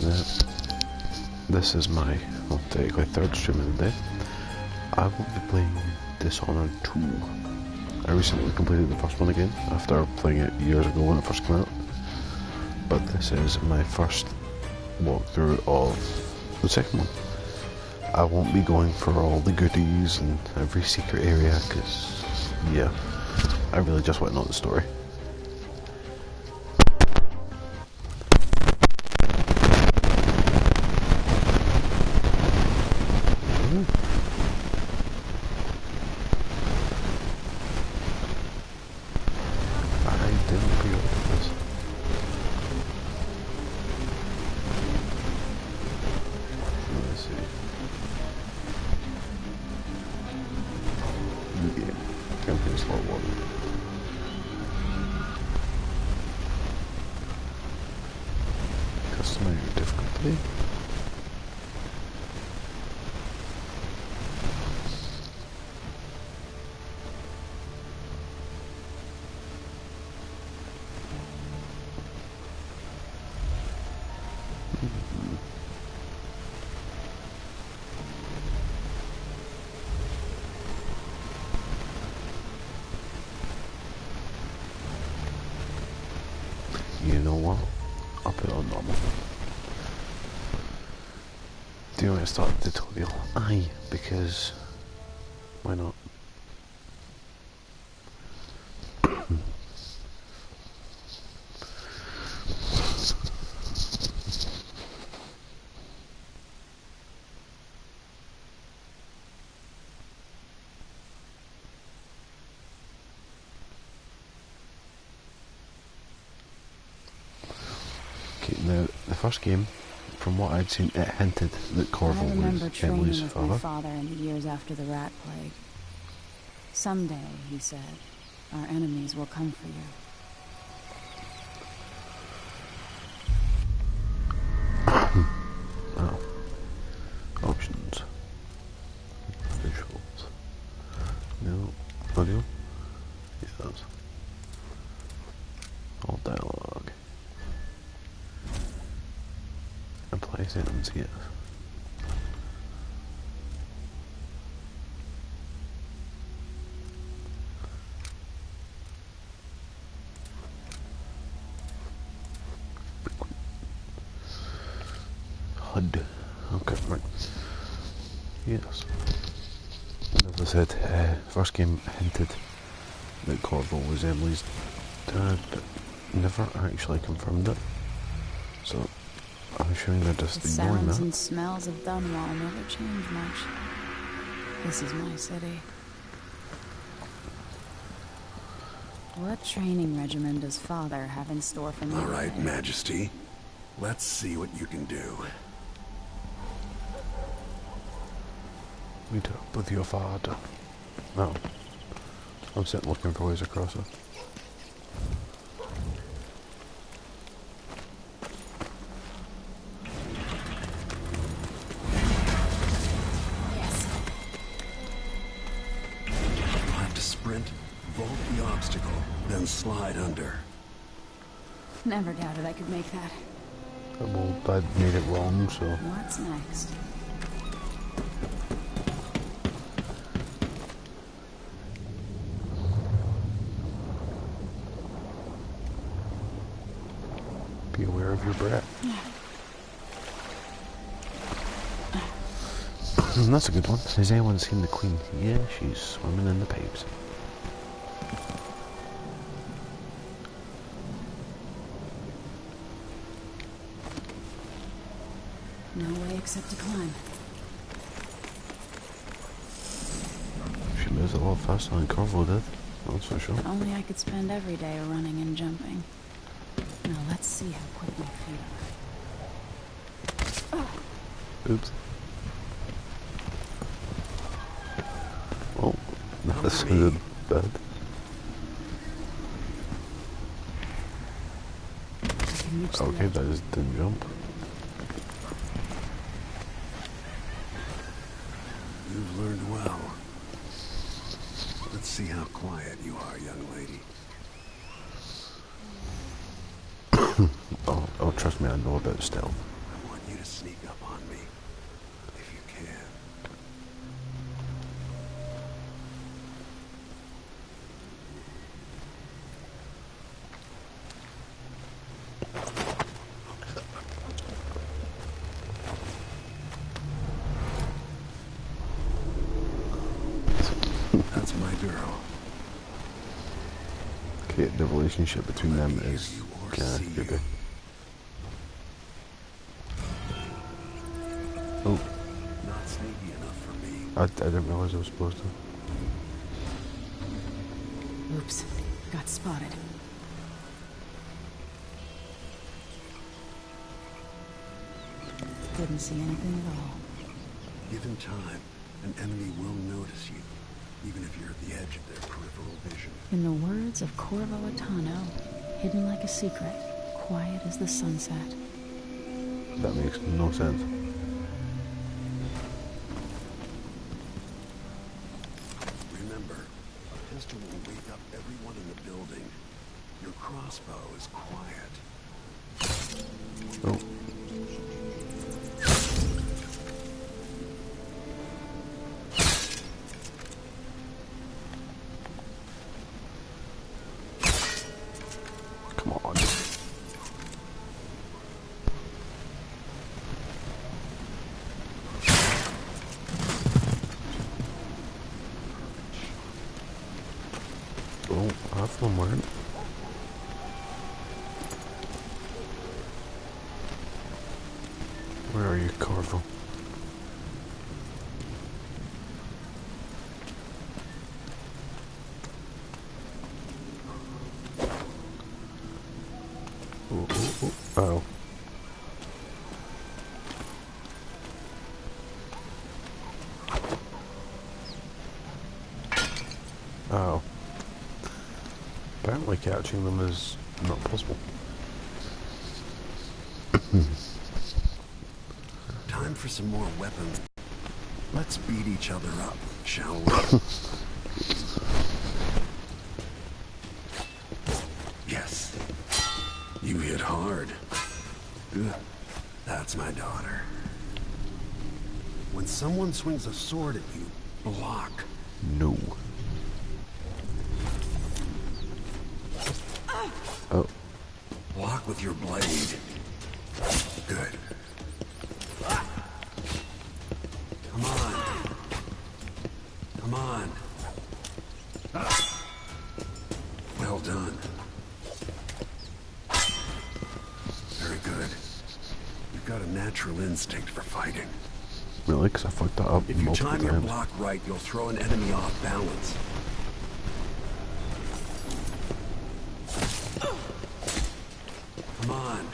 Now, this is my, well, technically third stream of the day. I will be playing Dishonored 2. I recently completed the first one again, after playing it years ago when it first came out. But this is my first walkthrough of the second one. I won't be going for all the goodies and every secret area, because, yeah, I really just want to know the story. You know what? I'll put it on normal. Do you want to start the tutorial? Aye, because why not? Now, the first game, from what I'd seen, it hinted that Corvo was Emily's father. I remember training with my father in the years after the rat plague. Someday, he said, our enemies will come for you. Oh. Options. Visuals. No. Audio? Yes. All dialogue. Apply settings, yes. HUD. Okay, right. Yes. As I said, first game hinted that Corvo was Emily's dad, but never actually confirmed it. So I'm assuming they're just ignoring that. The sounds and smells of Dunwall never change much. This is my city. What training regimen does Father have in store for me? All right, Majesty. Let's see what you can do. Meet up with your father. No. I'm sitting looking for ways across it. Vault the obstacle, then slide under. Never doubted I could make that. Well, I made it wrong, so... What's next? Be aware of your breath. That's a good one. Has anyone seen the Queen? Yeah, she's swimming in the pipes. No way except to climb. She moves a lot faster than Corvo did, that's for sure. If only I could spend every day running and jumping. Now let's see how quick my feet are. Oops. Oh, that sounded bad. Okay, that just didn't jump. You've learned well. Let's see how quiet you are, young lady. Oh, trust me, I know about stealth. I want to sneak up on me. If you can. That's my girl. Okay, the relationship between them is kind of creepy. Oh. Not sneaky enough for me. I didn't realize I was supposed to. Oops, got spotted. Didn't see anything at all. Given time, an enemy will notice you, even if you're at the edge of their peripheral vision. In the words of Corvo Attano, hidden like a secret, quiet as the sunset. That makes no sense. Remember, a pistol will wake up everyone in the building. Your crossbow is quiet. Oh. Come on. Oh, have one more. Where are you, Corvo? Oh, oh, oh. Oh. Oh. Apparently catching them is not possible. Time for some more weapons. Let's beat each other up, shall we? Yes. You hit hard. Ugh. That's my daughter. When someone swings a sword at you, block. No. Oh. Block with your blade. Good. Come on. Come on. Well done. Very good. You've got a natural instinct for fighting. Really? Because I fucked that up If you multiple time your times. block right, you'll throw an enemy off balance. Come on.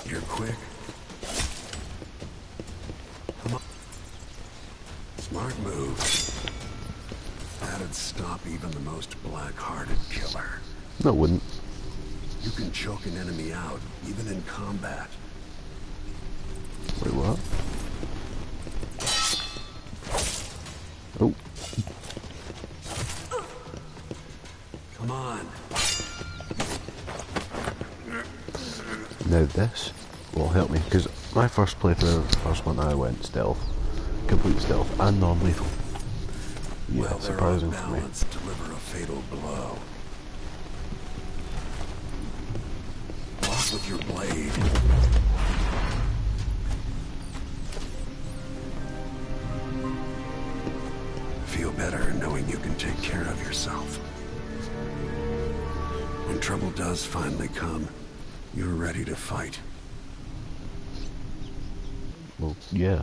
You're quick. Come on. Smart move. That'd stop even the most black-hearted killer. No, it wouldn't. You can choke an enemy out, even in combat. Wait, what? Oh. Come on. Now this will help me, because my first playthrough, the first one, I went stealth. Complete stealth, and non-lethal. Yeah, Well, they're surprising off for me. balance, deliver a fatal blow. Block with your blade. Feel better knowing you can take care of yourself. When trouble does finally come, you're ready to fight. Well, yeah.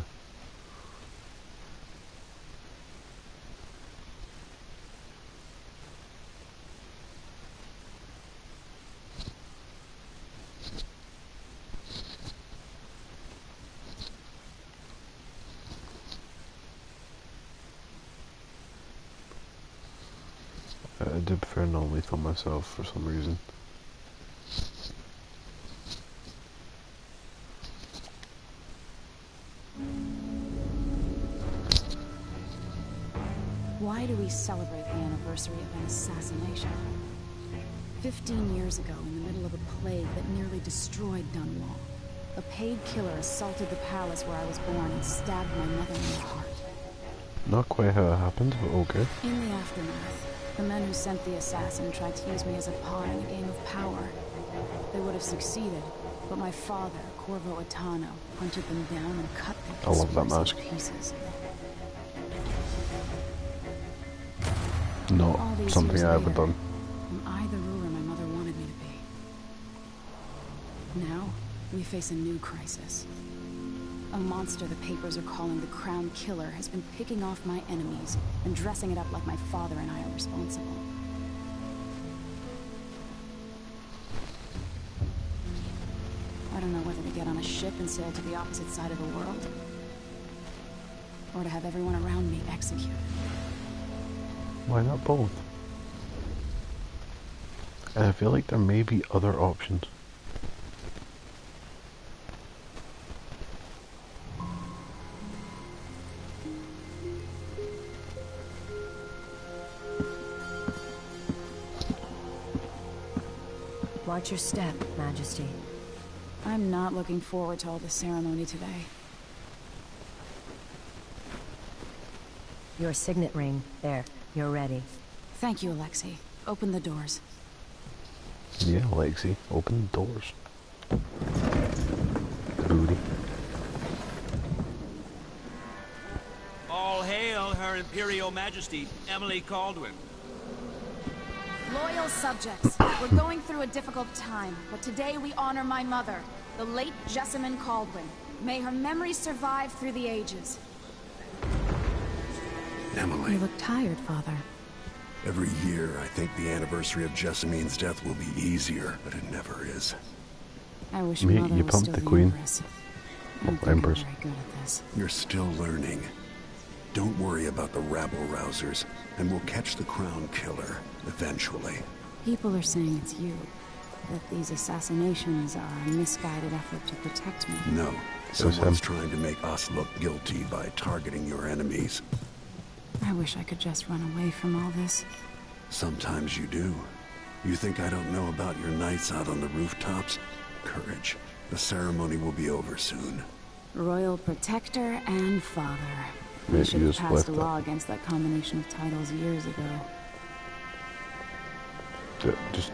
I do prefer non-lethal myself for some reason. Why do we celebrate the anniversary of an assassination? 15 years ago, in the middle of a plague that nearly destroyed Dunwall, a paid killer assaulted the palace where I was born and stabbed my mother in the heart. Not quite how it happened, but okay. In the aftermath, the men who sent the assassin tried to use me as a pawn in a game of power. They would have succeeded, but my father, Corvo Attano, hunted them down and cut their I love that mask. to pieces. Not All these something years I ever later, done. am I the ruler my mother wanted me to be? Now, we face a new crisis. A monster the papers are calling the Crown Killer has been picking off my enemies and dressing it up like my father and I are responsible. I don't know whether to get on a ship and sail to the opposite side of the world, or to have everyone around me executed. Why not both? And I feel like there may be other options. Watch your step, Majesty. I'm not looking forward to all the ceremony today. Your signet ring. There. You're ready. Thank you, Alexei. Open the doors. Yeah, Lexi, open the doors. Booty. All hail Her Imperial Majesty, Emily Caldwin. Loyal subjects, we're going through a difficult time, but today we honor my mother, the late Jessamine Caldwin. May her memory survive through the ages. Emily, You look tired, Father. every year I think the anniversary of Jessamine's death will be easier, but it never is. I wish Mate, Mother you was pumped still the the queen. Empress. I don't think Empress. I'm very good at this. You're still learning. Don't worry about the rabble-rousers, and we'll catch the Crown Killer, eventually. People are saying it's you. That these assassinations are a misguided effort to protect me. No, So someone's Sam. trying to make us look guilty by targeting your enemies. I wish I could just run away from all this. Sometimes you do. You think I don't know about your nights out on the rooftops? Courage. The ceremony will be over soon. Royal Protector and Father. Mate, We should you have just passed left a it. law against that combination of titles years ago. Just...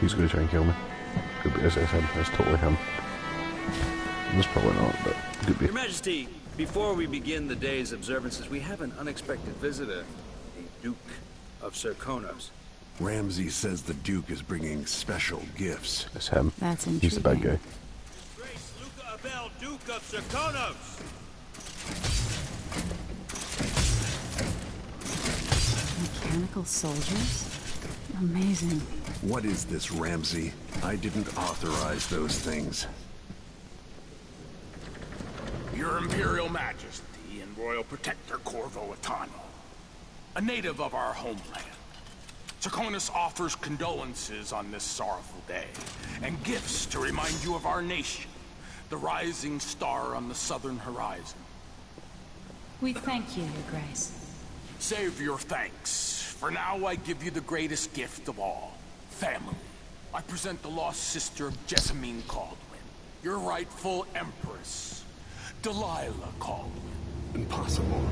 He's gonna try and kill me. Could be, it's him, it's totally him. It's probably not, but could be. Your Majesty, before we begin the day's observances, we have an unexpected visitor, the Duke of Serkonos. Ramsay says the Duke is bringing special gifts. It's him. That's He's the bad guy. intriguing. Grace Luca Abel, Duke of Serkonos! Mechanical soldiers? Amazing. What is this, Ramsay? I didn't authorize those things. Your Imperial Majesty and Royal Protector Corvo Attano, a native of our homeland. Serkonos offers condolences on this sorrowful day, and gifts to remind you of our nation, the rising star on the southern horizon. We thank you, Your Grace. Save your thanks. For now, I give you the greatest gift of all, family. I present the lost sister of Jessamine Caldwin, your rightful empress, Delilah Caldwin. Impossible.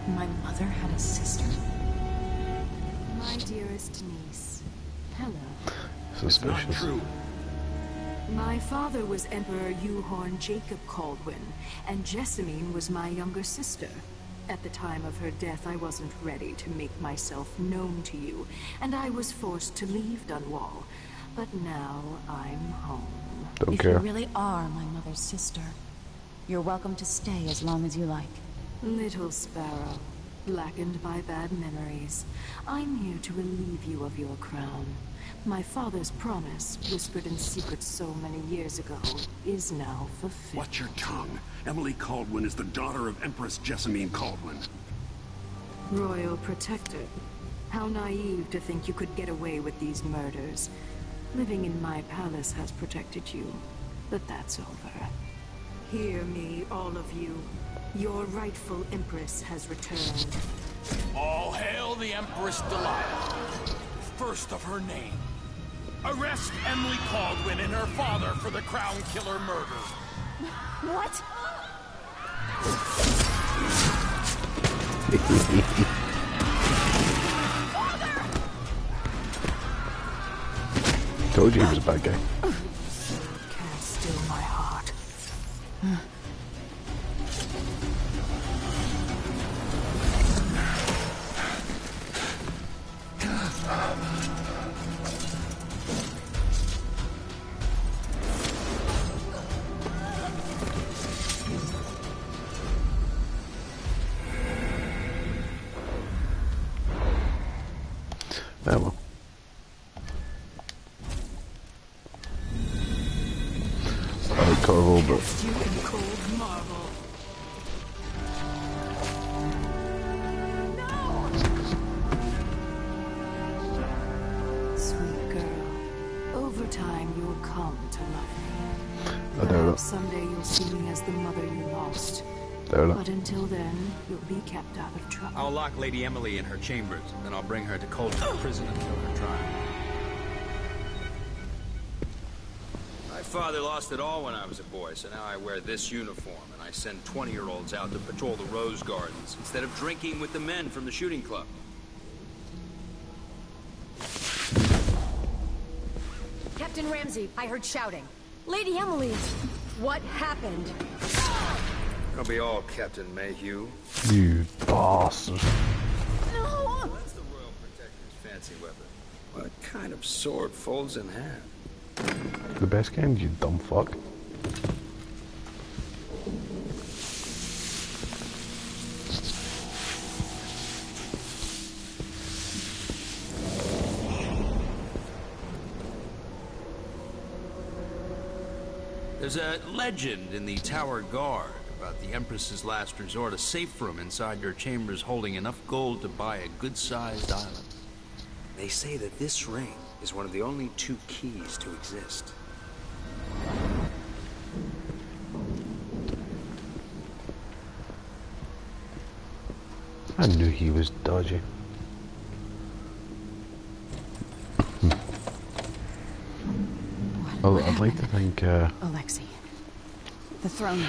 My mother had a sister? My dearest niece. Hello. It's not Suspicious. true. My father was Emperor Euhorn Jacob Caldwin, and Jessamine was my younger sister. At the time of her death, I wasn't ready to make myself known to you, and I was forced to leave Dunwall. But now I'm home. Don't If care. you really are my mother's sister, you're welcome to stay as long as you like. Little sparrow, blackened by bad memories, I'm here to relieve you of your crown. My father's promise, whispered in secret so many years ago, is now fulfilled. Watch your tongue. Emily Caldwin is the daughter of Empress Jessamine Caldwin. Royal Protector. How naive to think you could get away with these murders. Living in my palace has protected you, but that's over. Hear me, all of you. Your rightful Empress has returned. All hail the Empress Delilah, first of her name. Arrest Emily Caldwin and her father for the Crown Killer murder. What? Told you he was a bad guy. Can't still my heart. Yeah, well. I would cover a little bit. You in cold marble. Sweet girl, over time you'll come to love me. I doubt it. Perhaps someday you'll see me as the mother you lost. Doubt But until then, you'll be kept out of trouble. I'll lock Lady Emily in her chambers, then I'll bring her to Coldstream Prison until her trial. My father lost it all when I was a boy, so now I wear this uniform, and I send 20-year-olds out to patrol the Rose Gardens instead of drinking with the men from the shooting club. Captain Ramsey, I heard shouting. Lady Emily, what happened? It'll be all Captain Mayhew. You bastard. No! That's the Royal Protector's fancy weapon. What kind of sword folds in half? The best kind, you dumb fuck. There's a legend in the Tower Guard about the Empress's last resort, a safe room inside your chambers holding enough gold to buy a good-sized island. They say that this ring is one of the only 2 keys to exist. I knew he was dodgy. Oh, I'd like to think, Alexei. The throne.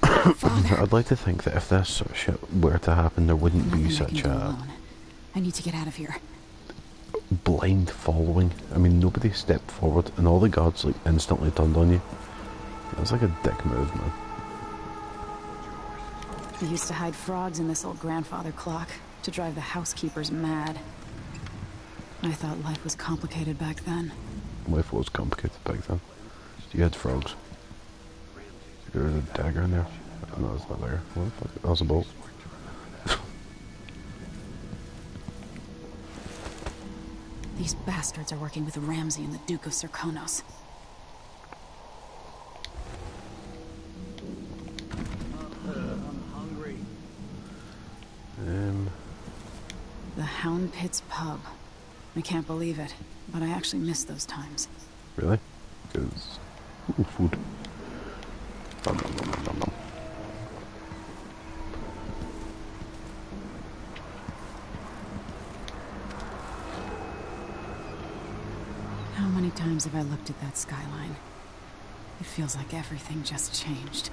I'd like to think that if this sort of shit were to happen, there wouldn't be Nothing I can such do a alone. I need to get out of here. blind following. I mean, nobody stepped forward, and all the guards like instantly turned on you. It was like a dick move, man. They used to hide frogs in this old grandfather clock to drive the housekeepers mad. I thought life was complicated back then. Life was complicated back then. You had frogs. There's a dagger in there. No, it's not there. What the fuck? That was a bolt. These bastards are working with Ramsey and the Duke of Serkonos. I'm hungry. The Hound Pits pub. I can't believe it, but I actually miss those times. Really? Because... Ooh, food. Nom, nom, nom, nom, nom, nom. How many times have I looked at that skyline? It feels like everything just changed.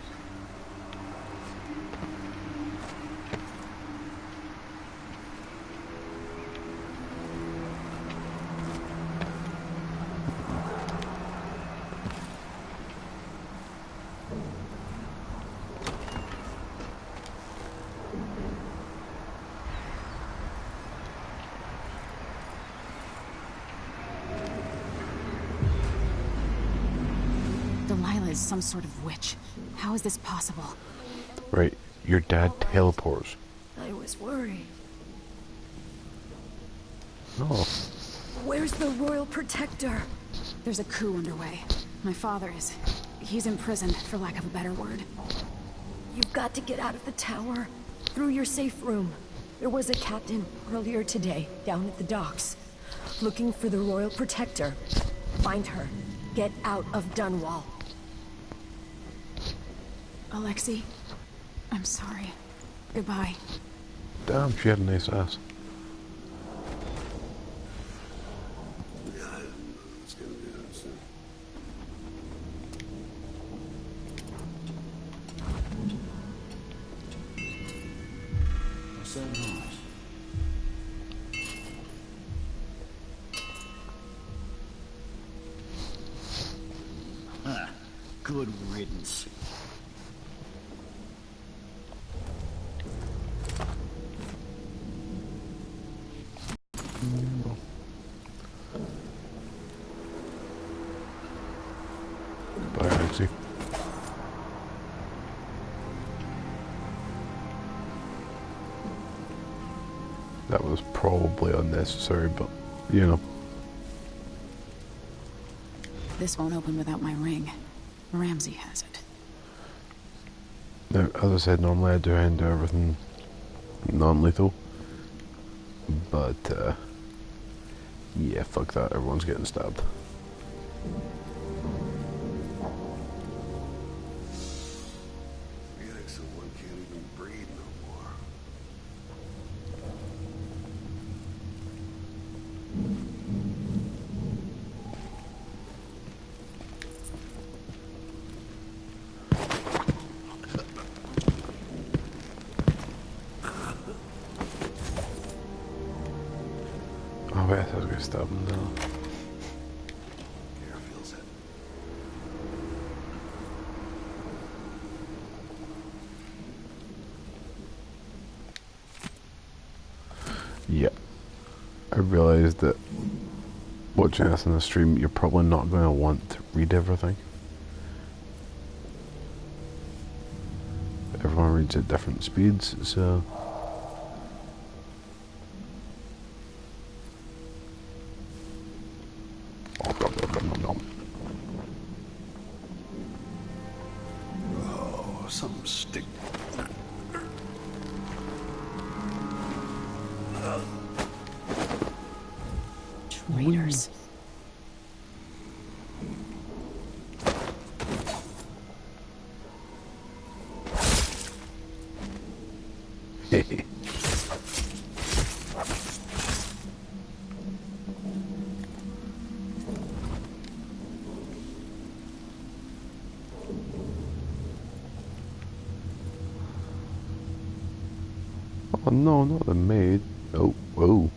Delilah is some sort of witch. How is this possible? Right, your dad teleports. I was worried. No. Where's the Royal Protector? There's a coup underway. My father is... he's in prison, for lack of a better word. You've got to get out of the tower. Through your safe room. There was a captain earlier today, down at the docks. Looking for the Royal Protector. Find her. Get out of Dunwall. Alexei, I'm sorry. Goodbye. Damn, she had a nice ass. Let's go do this. What's that noise? Ah, good riddance. Bye, Alexi. That was probably unnecessary, but you know. This won't open without my ring. Ramsey has it. Now, as I said, normally I do handle everything non-lethal, but yeah, fuck that. Everyone's getting stabbed. Forgetting someone can't even breathe no more. Oh wait, I thought I was gonna stab him now. Air feels it. Yeah. I realised that watching this on the stream, you're probably not going to want to read everything. Everyone reads at different speeds, so... Oh, some stick. Traitors. Oh no, not the maid. Oh, whoa.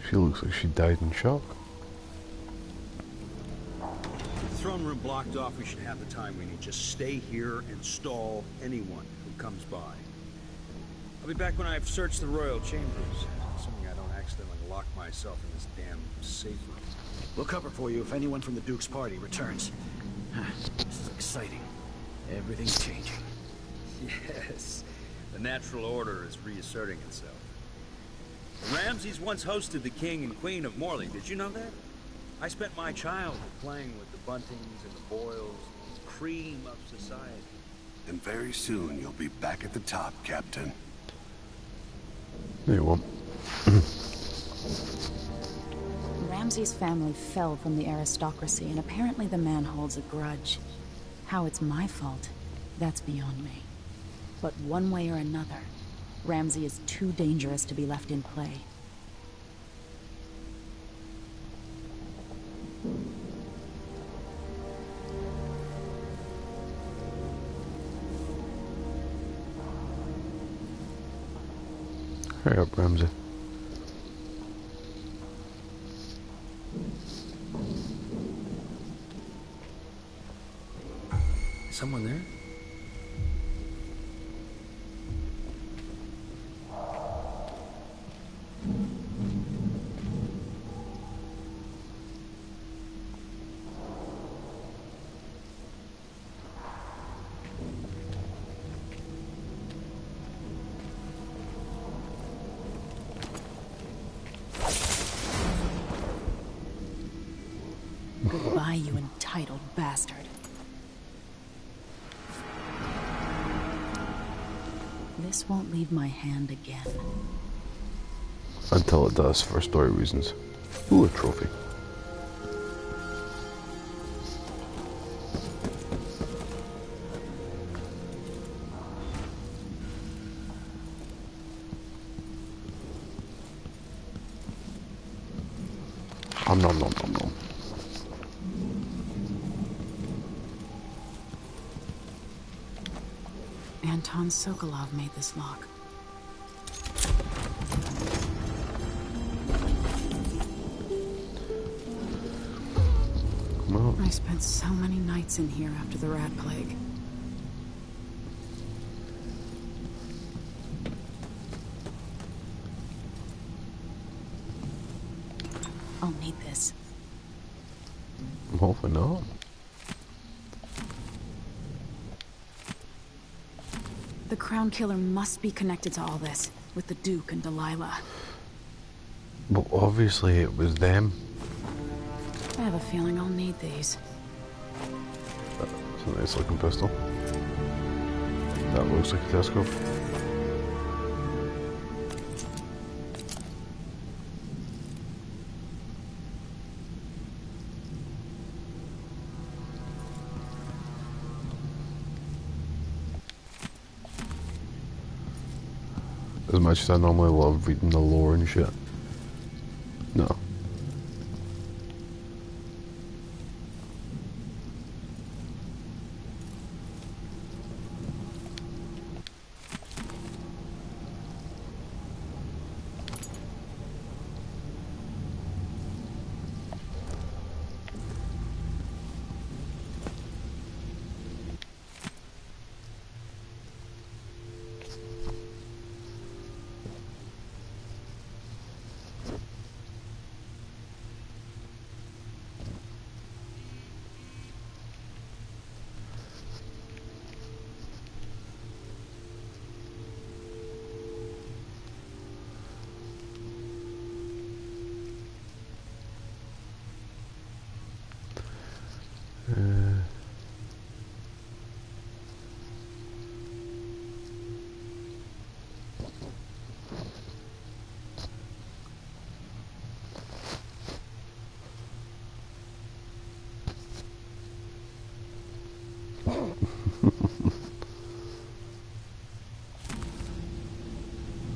She looks like she died in shock. The throne room blocked off. We should have the time we need. Just stay here and stall anyone who comes by. I'll be back when I've searched the royal chambers. Assuming I don't accidentally lock myself in this damn safe room. We'll cover for you if anyone from the Duke's party returns. This is exciting. Everything's changing. Yes. The natural order is reasserting itself. The Ramseys once hosted the King and Queen of Morley. Did you know that? I spent my childhood playing with the Buntings and the Boyles, the cream of society. And very soon you'll be back at the top, Captain. No, you won't. Ramsey's family fell from the aristocracy, and apparently the man holds a grudge. How it's my fault, that's beyond me. But one way or another, Ramsey is too dangerous to be left in play. Hurry up, Ramsey. Is someone there? Goodbye, you entitled bastard. This won't leave my hand again. Until it does, for story reasons. Ooh, a trophy. nom nom nom nom. Anton Sokolov made this lock. Well, I spent so many nights in here after the rat plague. I'll need this. hopefully not. The Crown Killer must be connected to all this, with the Duke and Delilah. Well, obviously it was them. I have a feeling I'll need these. It's a nice looking pistol. That looks like a telescope. As much as I normally love reading the lore and shit. No.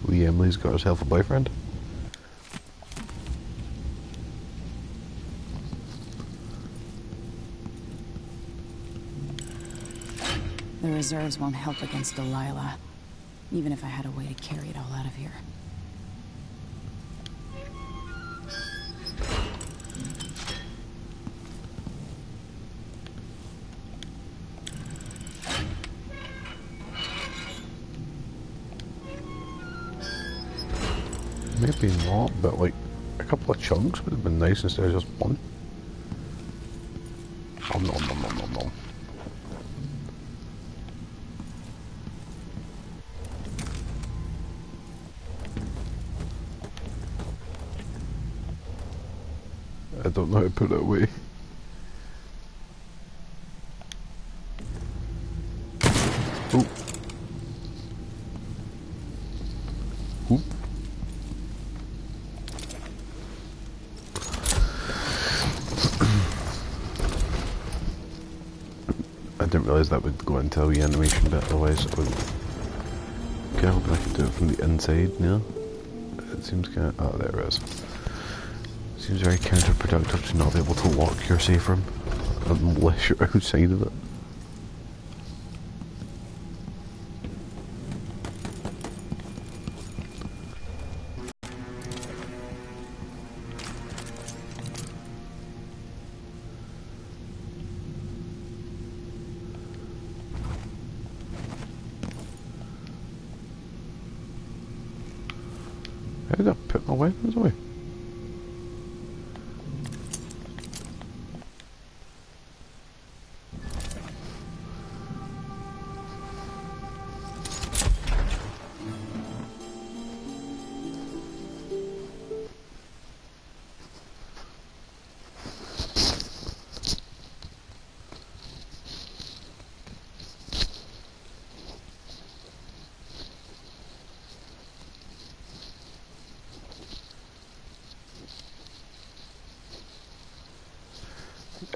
Wee Emily's got herself a boyfriend. The reserves won't help against Delilah, even if I had a way to carry it all out of here. Maybe not, but like a couple of chunks would have been nice instead of just one. Nom nom nom nom nom nom. I don't know how to put it away. Ooh. Ooh. I didn't realise that would go into a wee animation bit, otherwise I would. Okay, hoping I can do it from the inside now. It seems kind of. Oh, there it is. Seems very counterproductive to not be able to lock your safe room unless you're outside of it. How did I put my weapons away?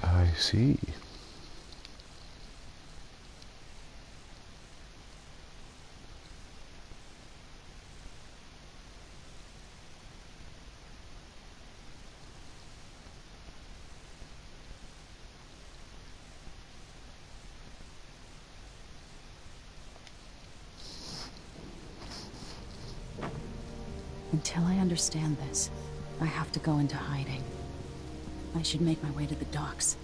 I see. Until I understand this, I have to go into hiding. I should make my way to the docks.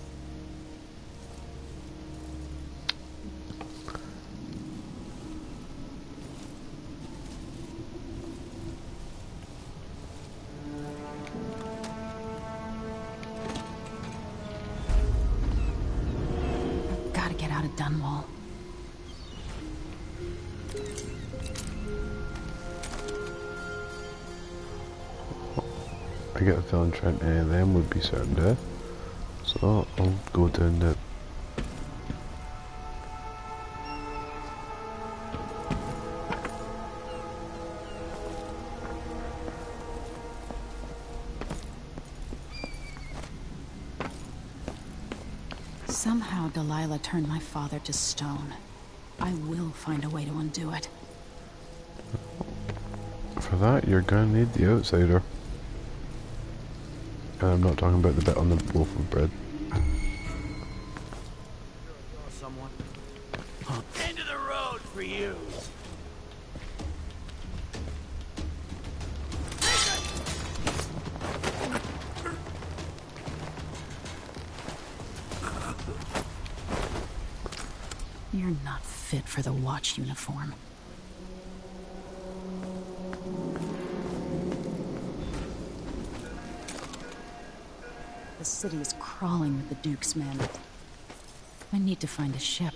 Gotta get out of Dunwall. I get a feeling trying any of them would be certain death, so I'll go down the... Somehow Delilah turned my father to stone. I will find a way to undo it. For that, you're gonna need the outsider. And I'm not talking about the bit on the loaf of bread. Someone. End of the road for you. You're not fit for the watch uniform. The city is crawling with the Duke's men. I need to find a ship.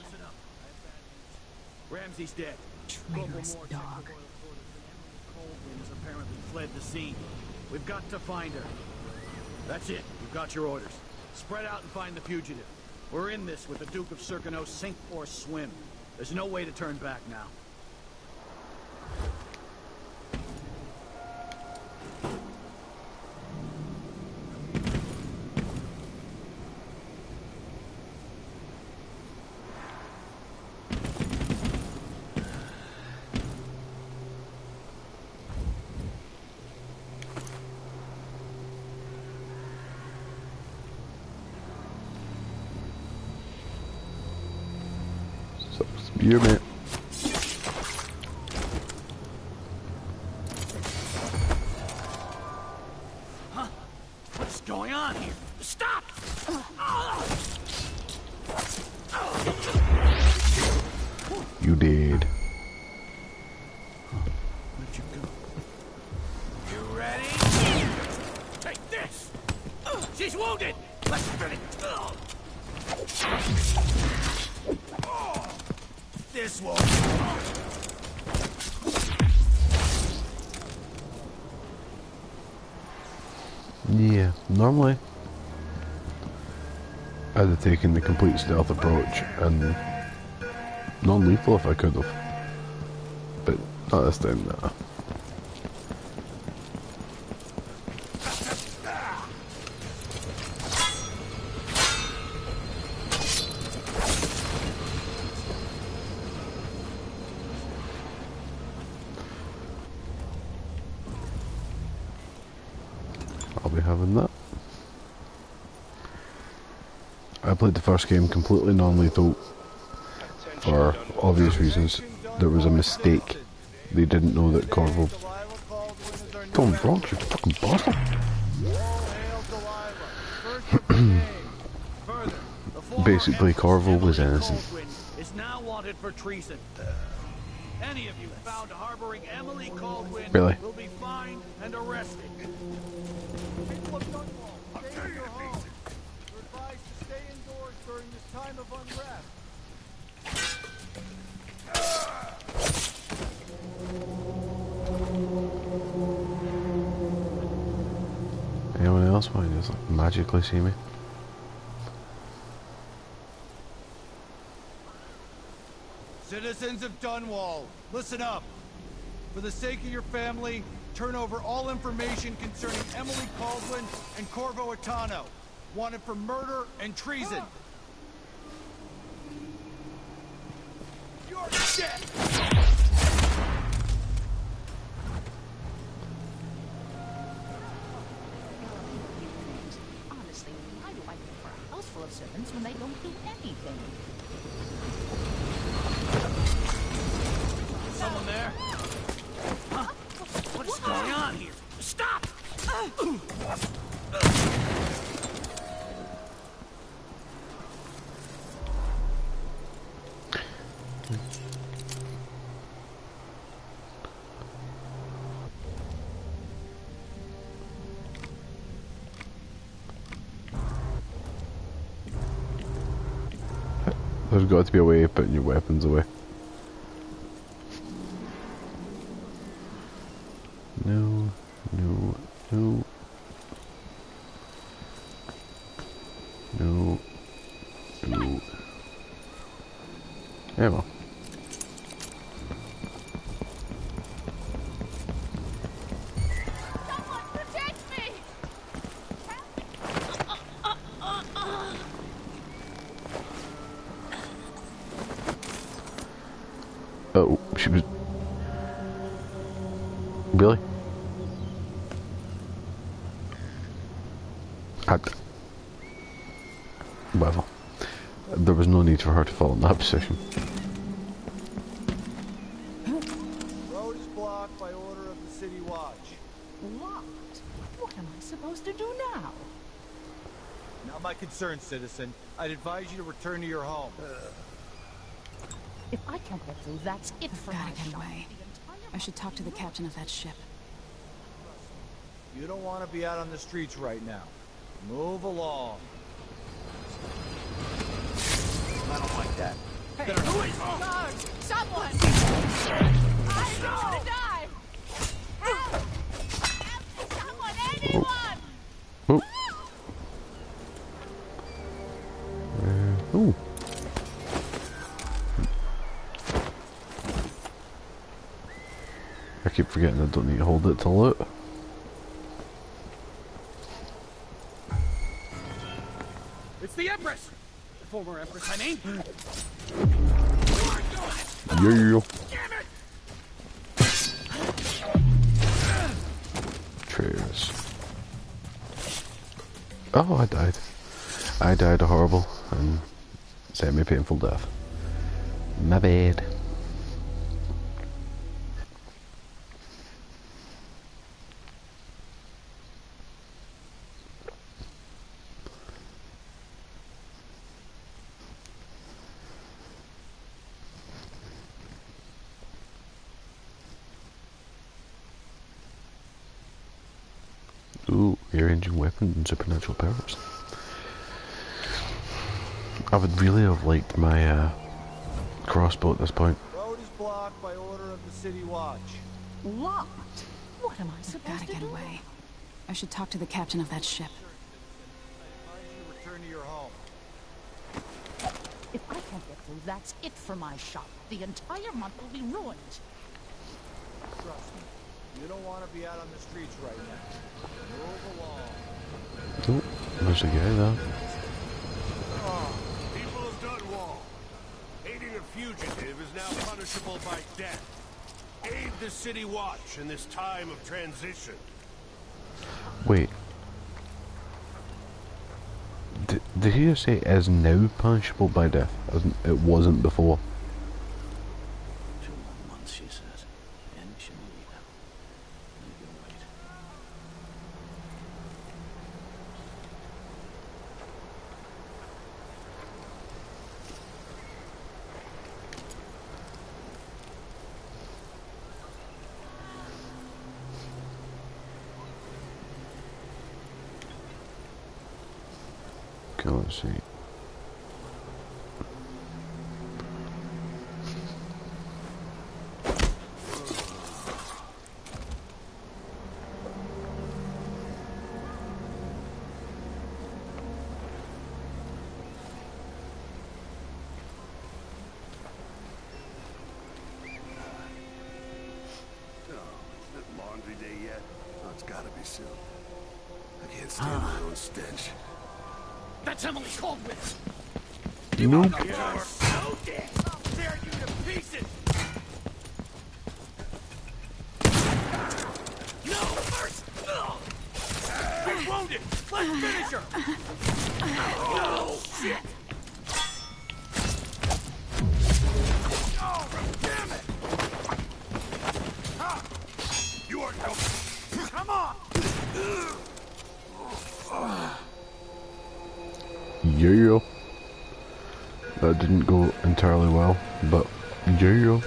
Ramsey's dead. Traitorous dog. Colvin's apparently fled the scene. We've got to find her. That's it. You've got your orders. Spread out and find the fugitive. We're in this with the Duke of Circano, sink or swim. There's no way to turn back now. Spear, mate. Huh? What's going on here? Stop! You did. Where'd you go? You ready? Take this! She's wounded! Let's finish! This will... Yeah, normally I'd have taken the complete stealth approach and non-lethal if I could have, but not this time. Nah. I'll be having that. I played the first game completely non-lethal for obvious reasons. There was a mistake. They didn't know that Corvo... Come on, bro, you fucking bastard! Basically, Corvo was innocent. Is now wanted for treason. Any of you found harboring Emily Caldwin Really? will be fined and arrested. People of Dunwall, stay in your homes. You're advised to stay indoors during this time of unrest. Anyone else want to just like magically see me? Citizens of Dunwall, listen up. For the sake of your family, turn over all information concerning Emily Caldwin and Corvo Atano, wanted for murder and treason. You're dead! Honestly, why do I pay for a house full of servants when they don't do anything? Someone there? Huh? What's going on? on here? Stop! There's got to be a way of putting your weapons away. No, no, no. No. No. Ammo. Someone protect me! Oh, she was... Really? Whatever. There was no need for her to fall in that position. Road is blocked by order of the City Watch. What? What am I supposed to do now? Not my concern, citizen. I'd advise you to return to your home. If I can't get through, that's it for Gotta my get shop. away. I should talk to the captain of that ship. You don't want to be out on the streets right now. Move along. I don't like that. Hey, who is Guard! Someone! I'm going to die! Help! Help! Someone! Anyone! Oh. Ooh. I keep forgetting I don't need to hold it to loot. It's the Empress! The former Empress, I mean. Yeah. Damn it! Cheers. Oh, I died. I died a horrible and semi-painful death. My bad. Ooh, rearranging weapons and supernatural powers. I would really have liked my crossbow at this point. Road is blocked by order of the City Watch. Locked? What am I supposed Gotta to get do? away. I should talk to the captain of that ship. I advise you to return to your home. If I can't get through, that's it for my shop. The entire month will be ruined. Trust me. You don't want to be out on the streets right now. Move along. Oh, there's a guy there. People of Dunwall, aiding a fugitive is now punishable by death. Aid the City Watch in this time of transition. Wait. Did he just say is now punishable by death? As in, it wasn't before. 2 more months, she says. And she'll leave. You can wait. Okay, let's see. Laundry day yet? Oh, it's gotta be soon. I can't stand my own stench. That's Emily Caldwell! No. So dead! I'll tear you to pieces! No! First! She's wounded! Let's finish her! No! Shit! Oh, damn it! You are no... Come on! Yeah. That didn't go entirely well, but yeah.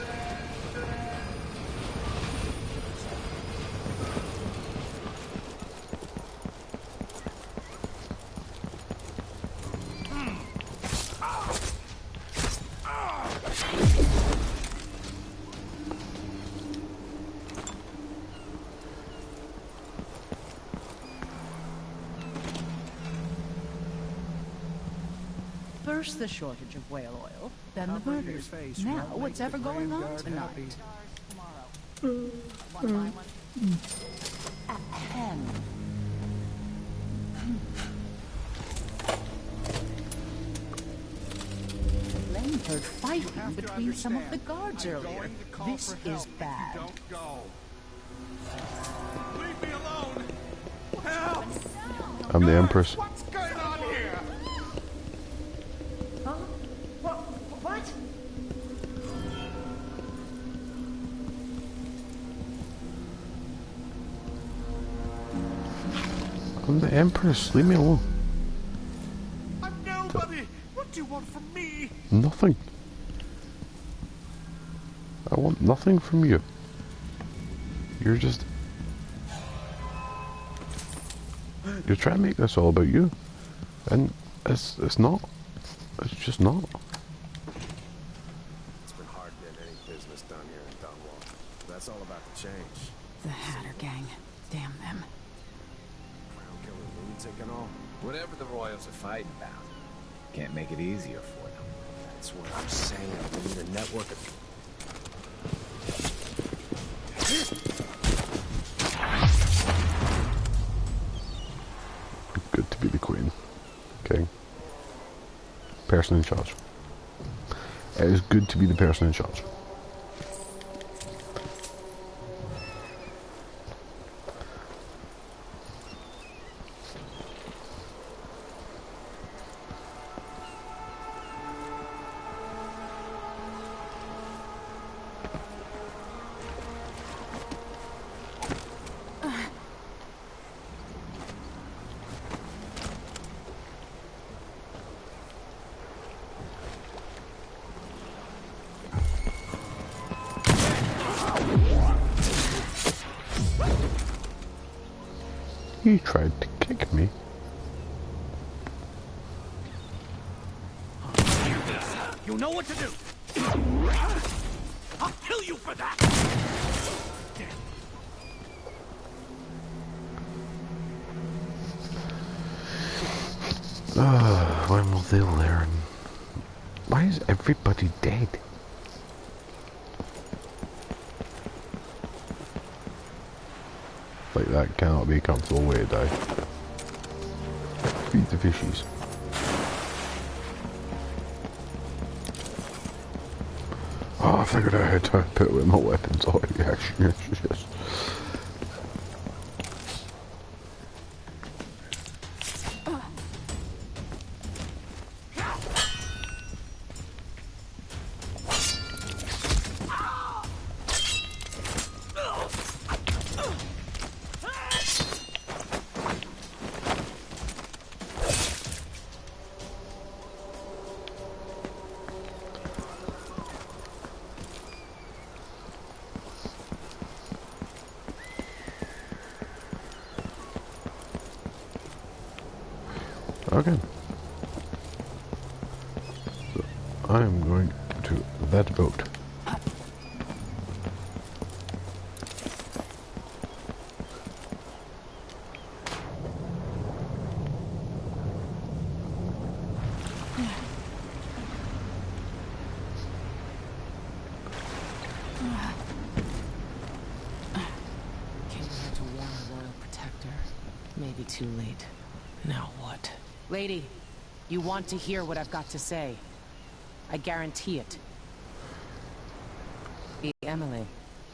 First the shortage of whale oil, then the murders. Now what's ever going on tonight? A pen. Glenn heard fighting between some of the guards earlier. This is bad. Don't go. Leave me alone. Help! I'm the Empress. What's going on here? Huh? What? I'm the Empress. Leave me alone. I'm nobody. What do you want from me? Nothing. I want nothing from you. You're just... You're trying to make this all about you. And it's not. It's just not. It's been hard getting any business done here in Dunwall. That's all about to change. The Hatter gang. Damn them. Crown killer lunatic and all. Whatever the royals are fighting about, can't make it easier for them. That's what I'm saying. We need a network of... Good to be the queen. Okay. Person in charge. It is good to be the person in charge. He tried to kick me. You know what to do. I'll kill you for that. When will they learn? Why is everybody dead? Like that cannot be a comfortable way to die. Feed the fishies. Oh, I figured out how to put away my weapons already, actually. Yes. Okay. So I am going to that boat. Came here to warn the Royal Protector. Maybe too late. Now what? Lady, you want to hear what I've got to say. I guarantee it. Emily,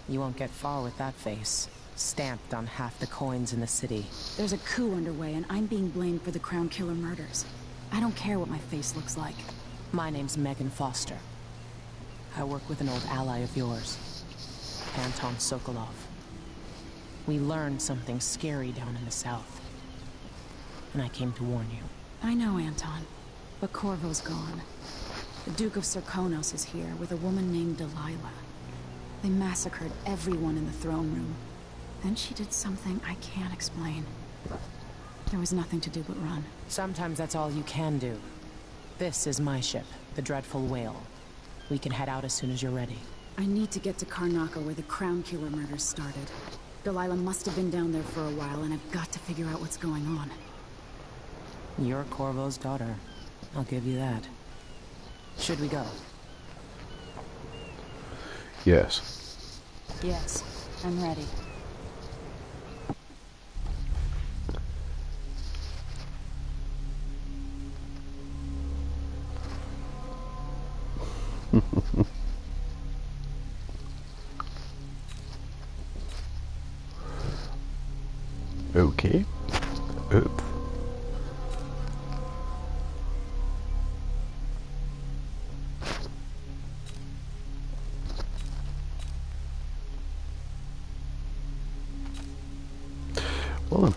you won't get far with that face. Stamped on half the coins in the city. There's a coup underway, and I'm being blamed for the Crown Killer murders. I don't care what my face looks like. My name's Megan Foster. I work with an old ally of yours, Anton Sokolov. We learned something scary down in the south. And I came to warn you. I know, Anton. But Corvo's gone. The Duke of Serkonos is here with a woman named Delilah. They massacred everyone in the throne room. Then she did something I can't explain. There was nothing to do but run. Sometimes that's all you can do. This is my ship, the Dreadful Whale. We can head out as soon as you're ready. I need to get to Karnaca where the Crown Killer murders started. Delilah must have been down there for a while, and I've got to figure out what's going on. You're Corvo's daughter. I'll give you that. Should we go? Yes. Yes, I'm ready. Okay. Up. Well then.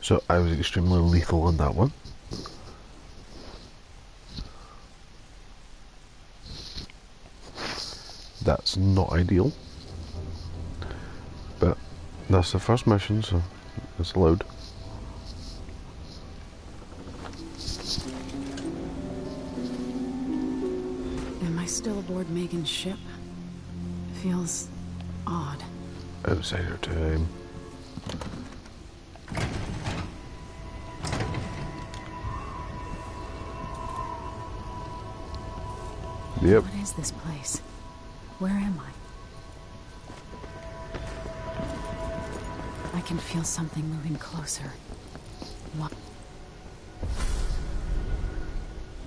So I was extremely lethal on that one. That's not ideal. But that's the first mission, so it's allowed. Am I still aboard Megan's ship? Feels odd. Outsider time. Yep. What is this place? Where am I? I can feel something moving closer. What?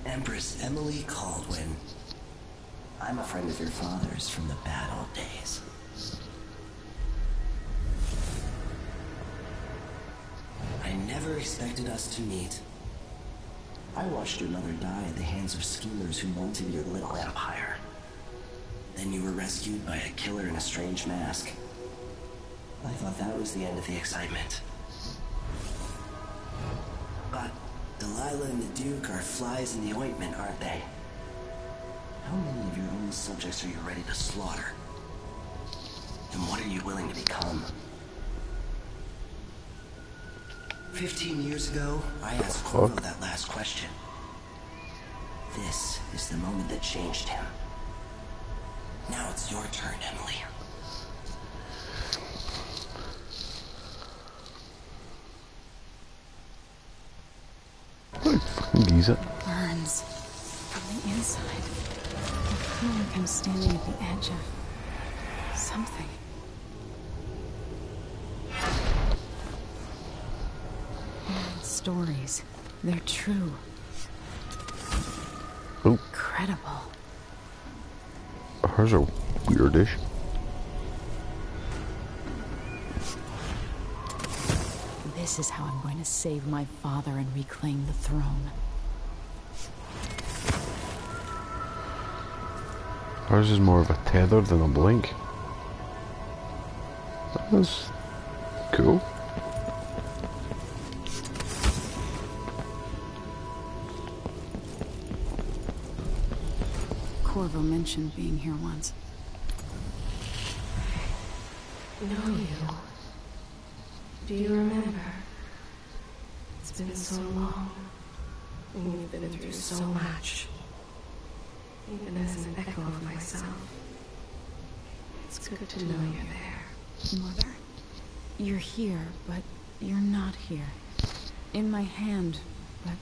Empress Emily Caldwin. I'm a friend of your father's from the bad old days. I never expected us to meet. I watched your mother die at the hands of schemers who wanted your little empire. Then you were rescued by a killer in a strange mask. I thought that was the end of the excitement. But Delilah and the Duke are flies in the ointment, aren't they? How many of your own subjects are you ready to slaughter? And what are you willing to become? 15 years ago, I asked Corvo that last question. This is the moment that changed him. Now it's your turn, Emily. Geezer. Burns from the inside. I feel like I'm standing at the edge of something. Stories. They're true. Oh. Incredible. Hers are weirdish. This is how I'm going to save my father and reclaim the throne. Hers is more of a tether than a blink. That's cool. Corvo mentioned being here once. Know you? Do you remember? It's been so long, and you've been through so much. Even as an echo of myself, it's good to know you're there. Mother, you're here, but you're not here. In my hand, but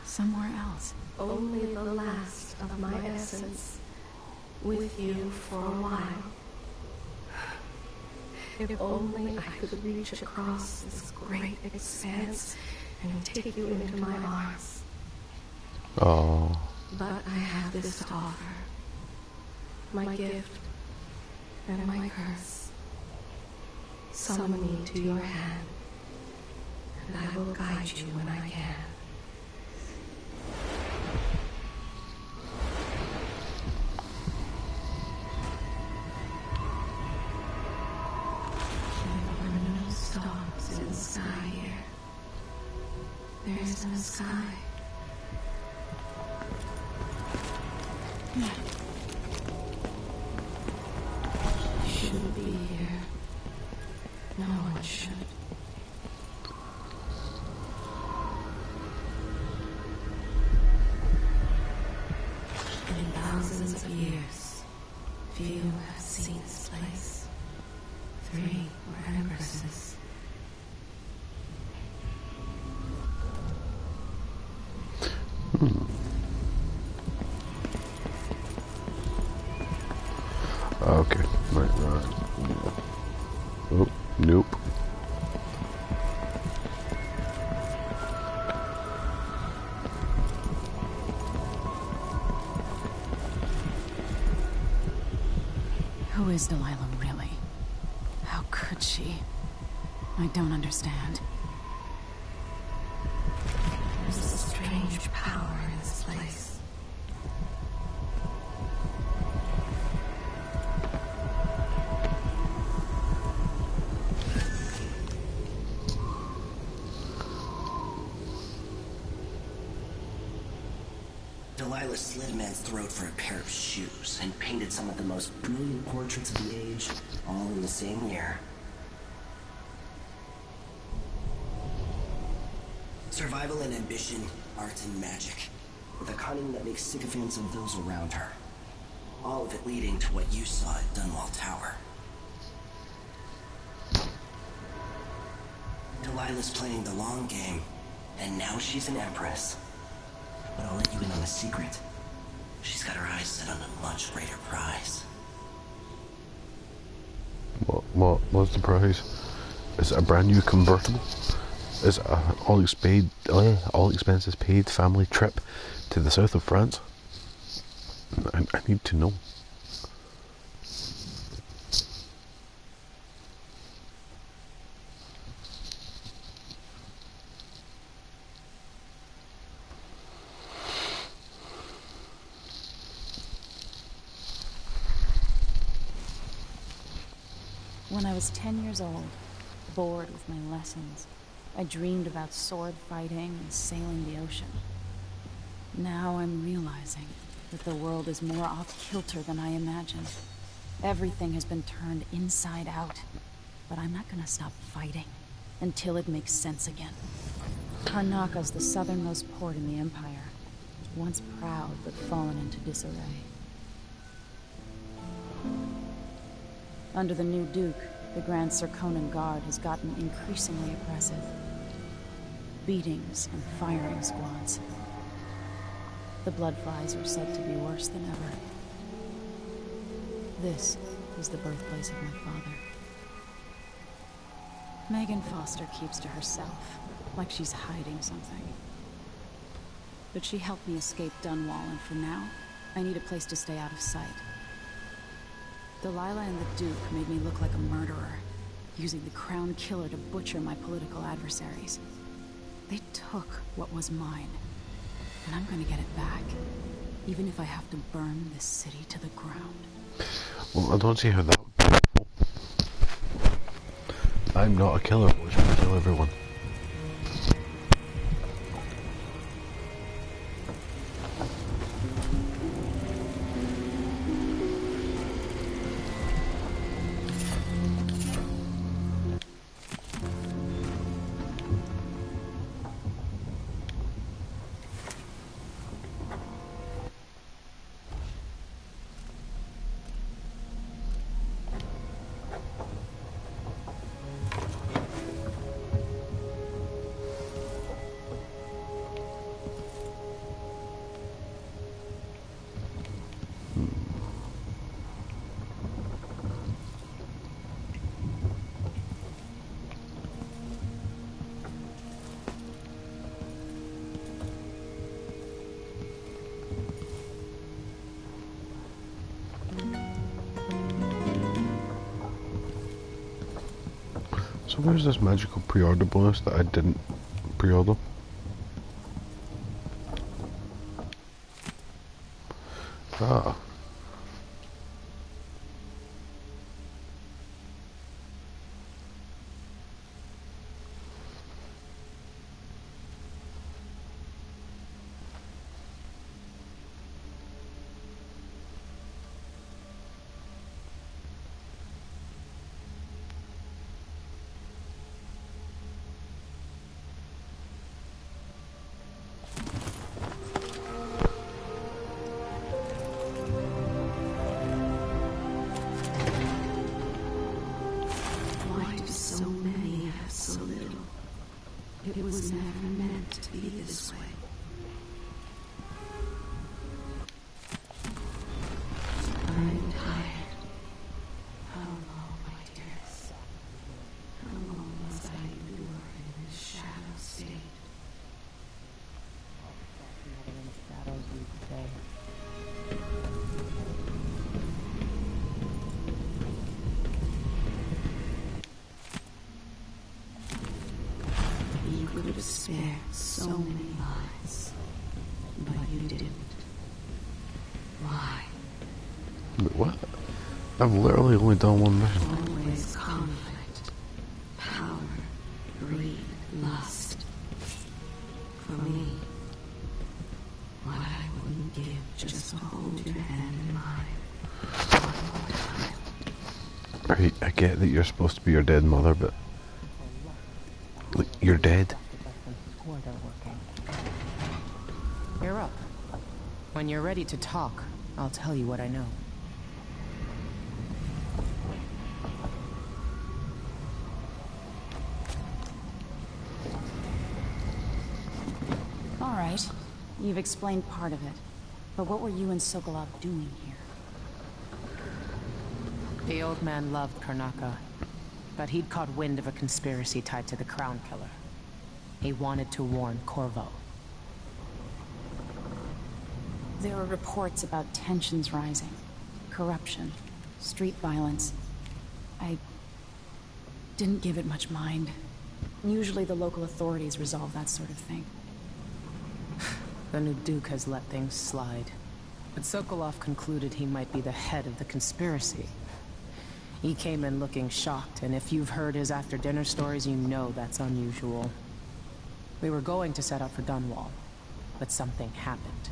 somewhere else. Only the last of my essence, with you for a while. If only I could reach across this great expanse and take you into my arms. Oh. But I have this to offer. My gift and my curse. Summon me to your hand, and I will guide you when I can. There are no stars in the sky here. There isn't a sky. You shouldn't be here. No one should. In thousands of years, few have seen this place. 3 were empresses. Okay, right. Oh, nope. Who is Delilah really? How could she? I don't understand. There's a strange power in this place. Delilah slit a man's throat for a pair of shoes and painted some of the most brilliant portraits of the age, all in the same year. Survival and ambition, art and magic, with a cunning that makes sycophants of those around her. All of it leading to what you saw at Dunwall Tower. Delilah's playing the long game, and now she's an empress. But I'll let you in on a secret. She's got her eyes set on a much greater prize. What's the prize? Is it a brand new convertible? Is it a all expenses paid family trip to the south of France? I need to know. When I was 10 years old, bored with my lessons, I dreamed about sword fighting and sailing the ocean. Now I'm realizing that the world is more off-kilter than I imagined. Everything has been turned inside out, but I'm not gonna stop fighting until it makes sense again. Karnaka's the southernmost port in the Empire, once proud but fallen into disarray. Under the new Duke, the Grand Serkonan Guard has gotten increasingly oppressive. Beatings and firing squads. The Bloodflies are said to be worse than ever. This is the birthplace of my father. Megan Foster keeps to herself, like she's hiding something. But she helped me escape Dunwall, and for now, I need a place to stay out of sight. Delilah and the Duke made me look like a murderer, using the Crown Killer to butcher my political adversaries. They took what was mine, and I'm gonna get it back, even if I have to burn this city to the ground. Well, I don't see how that would be helpful. I'm not a killer, but I kill everyone. So where's this magical pre-order bonus that I didn't pre-order? Ah. Why do so many have so little? It was never meant to be this way. I'm tired. How long, my dearest? How long must I endure in this shadow state? You could have spared so many lives, but you didn't. Why? Wait, what? I've literally only done one mission. Always conflict, power, greed, lust. For me, what I wouldn't give just to hold your hand in mine. One more time. Right, I get that you're supposed to be your dead mother, but... like, you're dead. You're up. When you're ready to talk, I'll tell you what I know. All right. You've explained part of it. But what were you and Sokolov doing here? The old man loved Karnaka, but he'd caught wind of a conspiracy tied to the Crown Killer. He wanted to warn Corvo. There were reports about tensions rising, corruption, street violence. I didn't give it much mind. Usually the local authorities resolve that sort of thing. The new Duke has let things slide. But Sokolov concluded he might be the head of the conspiracy. He came in looking shocked, and if you've heard his after-dinner stories, you know that's unusual. We were going to set up for Dunwall, but something happened.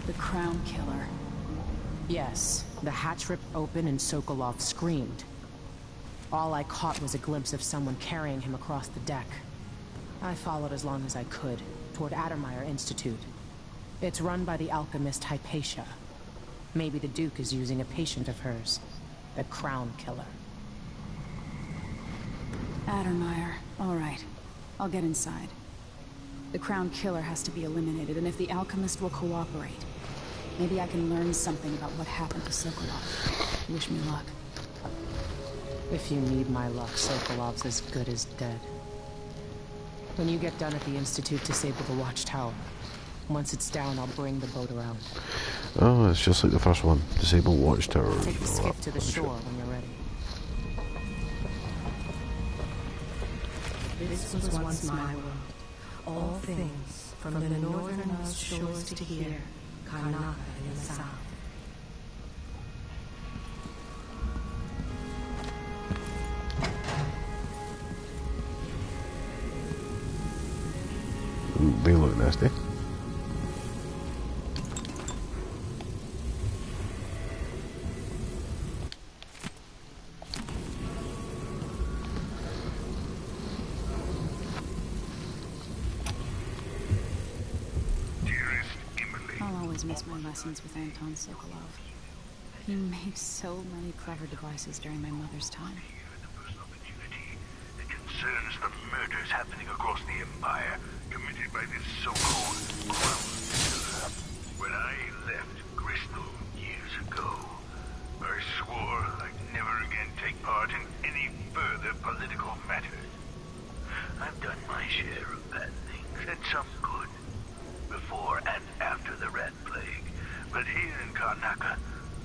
The Crown Killer. Yes, the hatch ripped open and Sokolov screamed. All I caught was a glimpse of someone carrying him across the deck. I followed as long as I could, toward Addermeyer Institute. It's run by the alchemist Hypatia. Maybe the Duke is using a patient of hers, the Crown Killer. Addermeyer. All right. I'll get inside. The Crown Killer has to be eliminated, and if the alchemist will cooperate, maybe I can learn something about what happened to Sokolov. Wish me luck. If you need my luck, Sokolov's as good as dead. When you get done at the Institute, disable the watchtower. Once it's down, I'll bring the boat around. Oh, it's just like the first one. Disable watchtower. Take the skiff to the shore when you're ready. This was once my world. All things, from the northernmost shores to here, Karnaka in the south. They look nasty. I'll always miss my lessons with Anton Sokolov. He made so many clever devices during my mother's time. It concerns the murders happening across the Empire, committed by this so-called Crown Killer. When I left Bristol years ago, I swore I'd never again take part in any further political matters. I've done my share of bad things, and some good, before and after the Rat Plague. But here in Karnaka,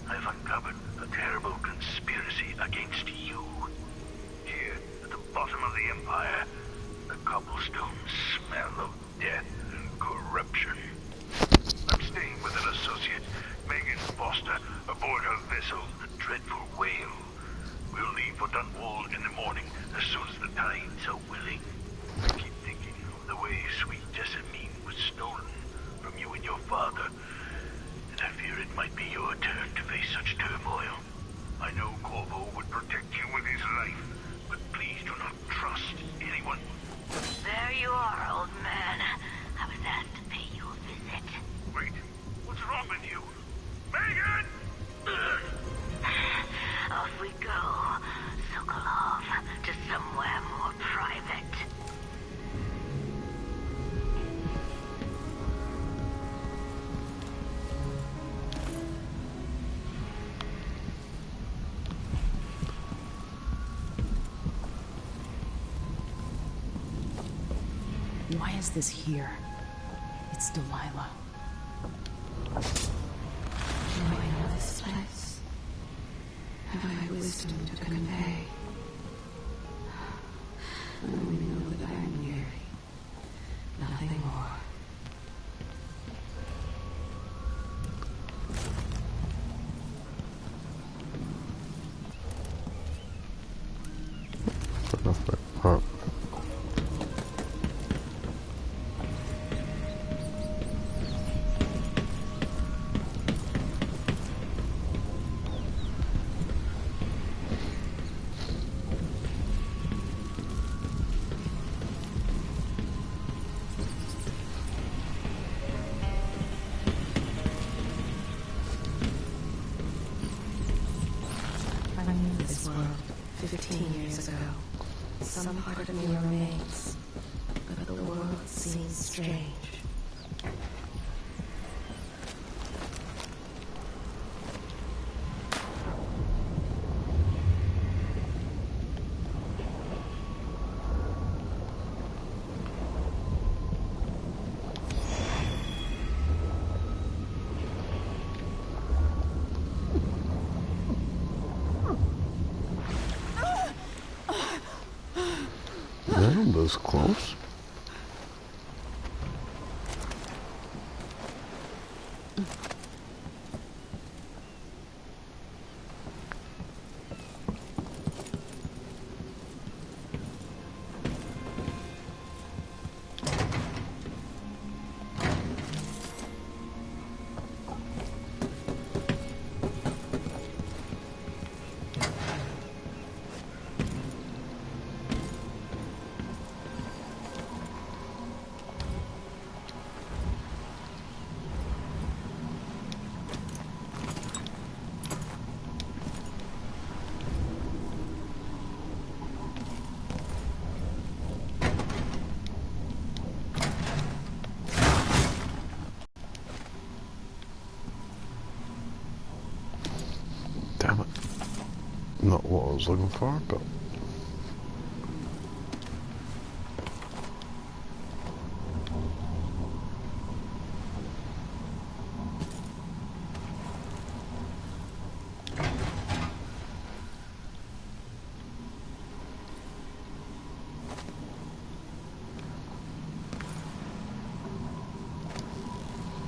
I've uncovered a terrible conspiracy against you. Here, at the father, and I fear it might be your turn to face such turmoil. I know Corvo would protect you with his life, but please do not trust anyone. There you are, old man. I was asked to pay you a visit. Wait, what's wrong with you? Megan! Off we go, Sokolov, to somewhere more private. Why is this here? It's Delilah. Do I know this place? Have I wisdom to convey? I only know that I am weary. Nothing more. I knew this world 15 years ago. Some part of me remains, but the world seems strange. That was close. Damn it. Not what I was looking for, but...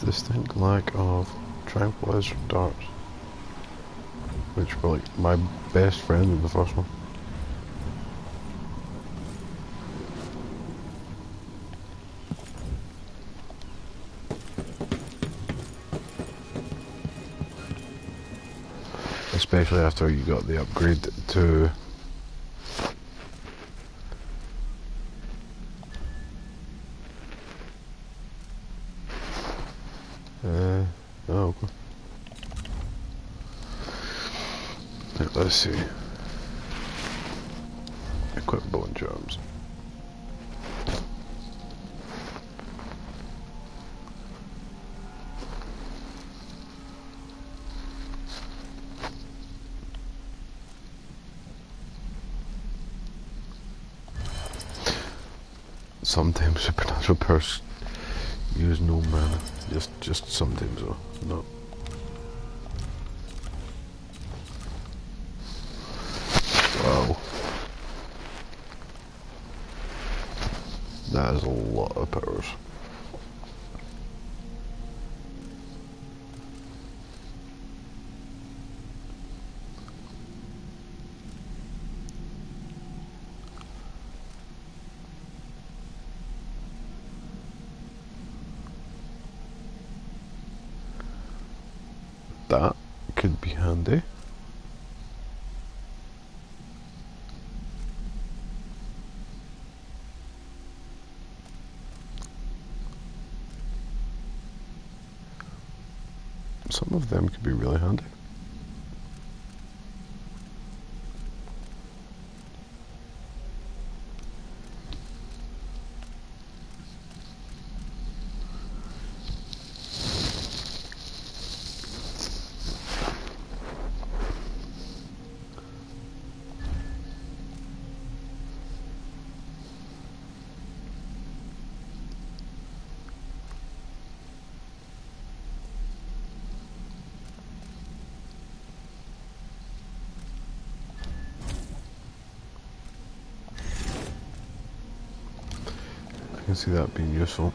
distinct lack of tranquilizer darts, which were like my best friend in the first one. Especially after you got the upgrade to oh, okay. Let's see. Equip bow and charms. Sometimes supernatural powers use no mana. Just sometimes though. No. Wow. That is a lot of powers. could be handy. Some of them could be really handy. I can see that being useful.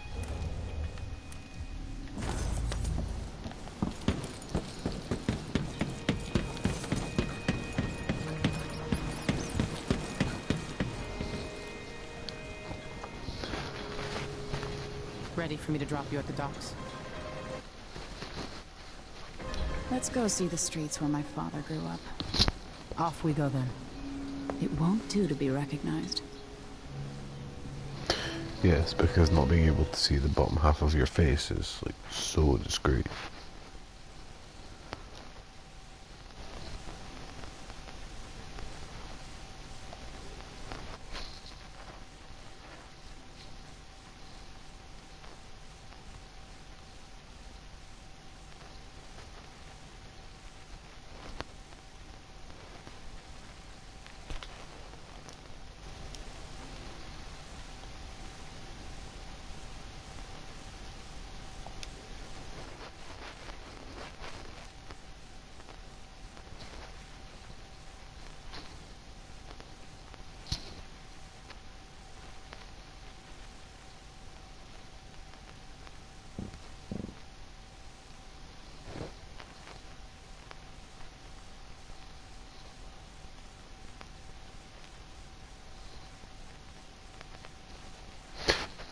Ready for me to drop you at the docks? Let's go see the streets where my father grew up. Off we go then. It won't do to be recognized. Yes, because not being able to see the bottom half of your face is like so discreet.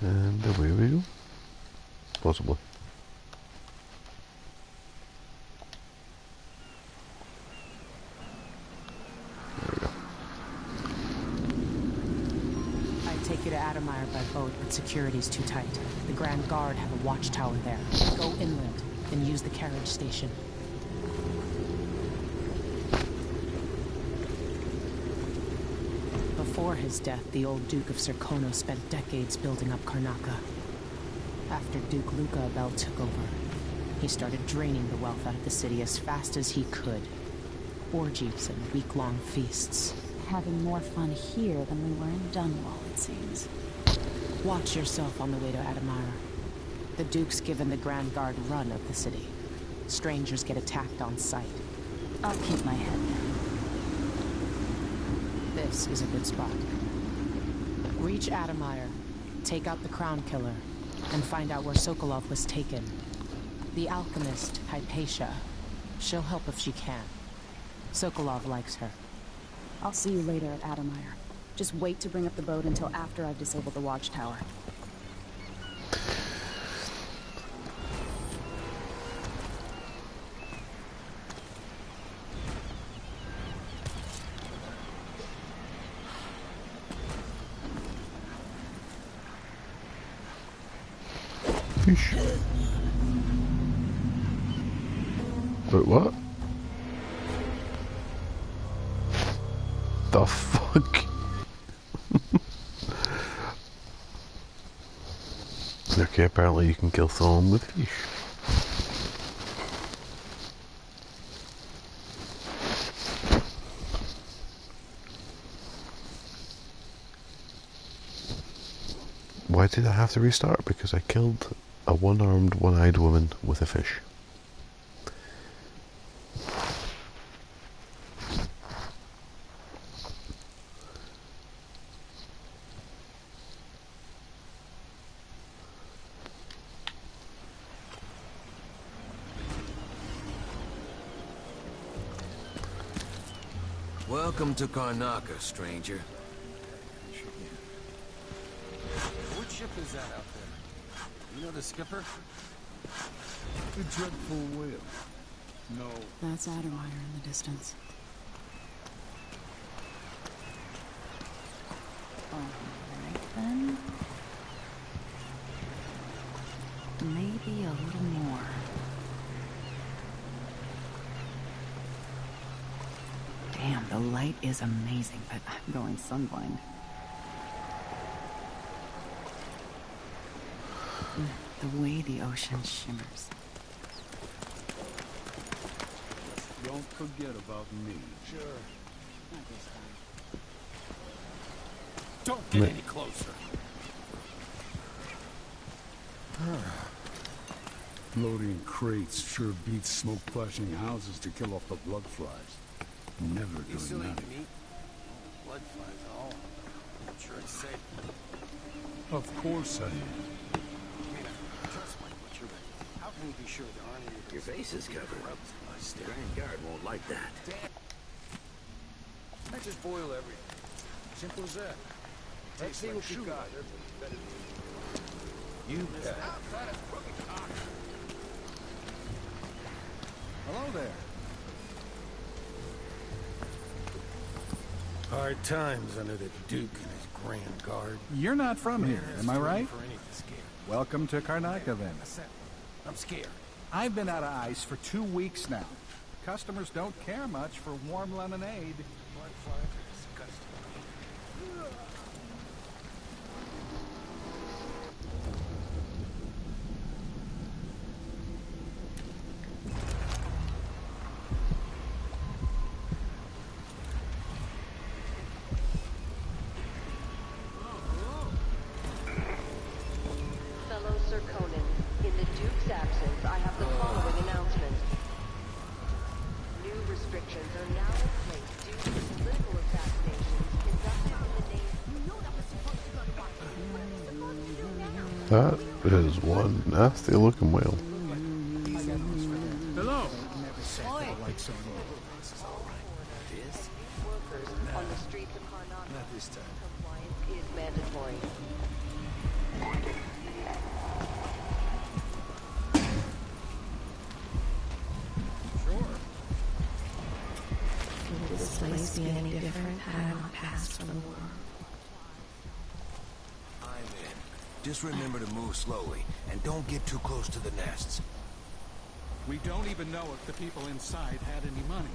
And away we go. Possibly. There we go. I'd take you to Adamire by boat, but security's too tight. The Grand Guard have a watchtower there. Go inland, and use the carriage station. Before his death, the old Duke of Serkonos spent decades building up Karnaca. After Duke Luca Abel took over, he started draining the wealth out of the city as fast as he could. Orgies and week-long feasts. Having more fun here than we were in Dunwall, it seems. Watch yourself on the way to Adamire. The Duke's given the Grand Guard run of the city. Strangers get attacked on sight. I'll keep my head down. This is a good spot. Reach Adamire, take out the Crown Killer, and find out where Sokolov was taken. The alchemist, Hypatia. She'll help if she can. Sokolov likes her. I'll see you later at Adamire. Just wait to bring up the boat until after I've disabled the watchtower. Fish. Wait, what? The fuck? Okay, apparently you can kill someone with fish. Why did I have to restart? Because I killed a one-armed, one-eyed woman with a fish. Welcome to Karnaca, stranger. What ship is that out there? You know the skipper? The dreadful whale. No. That's Addermeyer in the distance. Alright then. Maybe a little more. Damn, the light is amazing, but I'm going sunblind. The way the ocean shimmers. Don't forget about me. Sure. Don't get any closer. Loading crates sure beats smoke flashing houses to kill off the blood flies. Never You still doing that. eat meat? Blood flies and all. I'm sure it's safe. Of course I am. Just like what you're ready. How can we be sure there aren't any... Your face is covered. The Grand Guard won't like that. I just boil everything. Simple as that. Let's see what you got. You bet. Hello there. Hard times under the Duke and his Grand Guard. You're not from here, am I right? Welcome to Karnaca, then. I'm scared. I've been out of ice for 2 weeks now. Customers don't care much for warm lemonade. Blood flies are disgusting. Fellow Sir Conan, in the Duke's absence, I have the following announcement. New restrictions are now in place due to the political assassinations conducted in the name... You know that was supposed to go to Washington. What are we supposed to do now? That is one nasty looking whale. Hello. Workers on the streets of Karnaca. Not this time. Compliance is mandatory. Would this place be any different had I not passed from the war? I'm in. Just remember to move slowly, and don't get too close to the nests. We don't even know if the people inside had any money.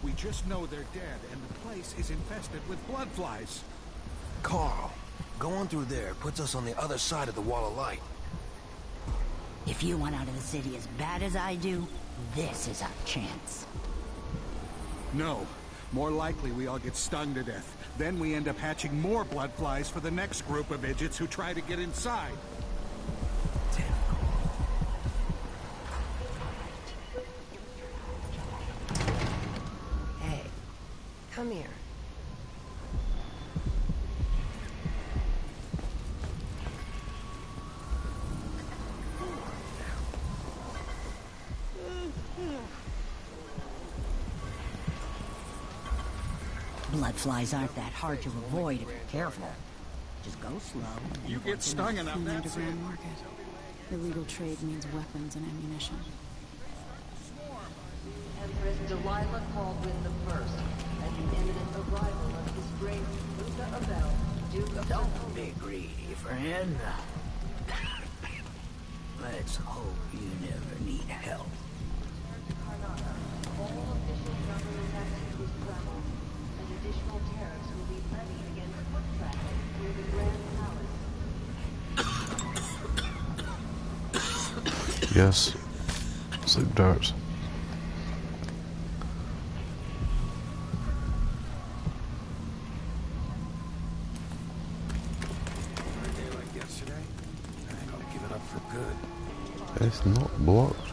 We just know they're dead, and the place is infested with blood flies. Carl, going through there puts us on the other side of the wall of light. If you want out of the city as bad as I do, this is our chance. No. More likely we all get stung to death. Then we end up hatching more blood flies for the next group of idiots who try to get inside. Hey, come here. Blood flies aren't that hard to avoid if you're careful. Just go slow. You get stung enough, In the that's it. underground market. Illegal trade means weapons and ammunition. Empress Delilah Caldwin I, and the imminent arrival of His Grace Luca Abel, Duke of... Don't be greedy, friend. Let's hope you never need help. All official government activities travel, and additional tariffs will be levied against foot traffic near the Grand Palace. Yes. Sleep darts. On a day like yesterday, I think I'll give it up for good. It's not blocked.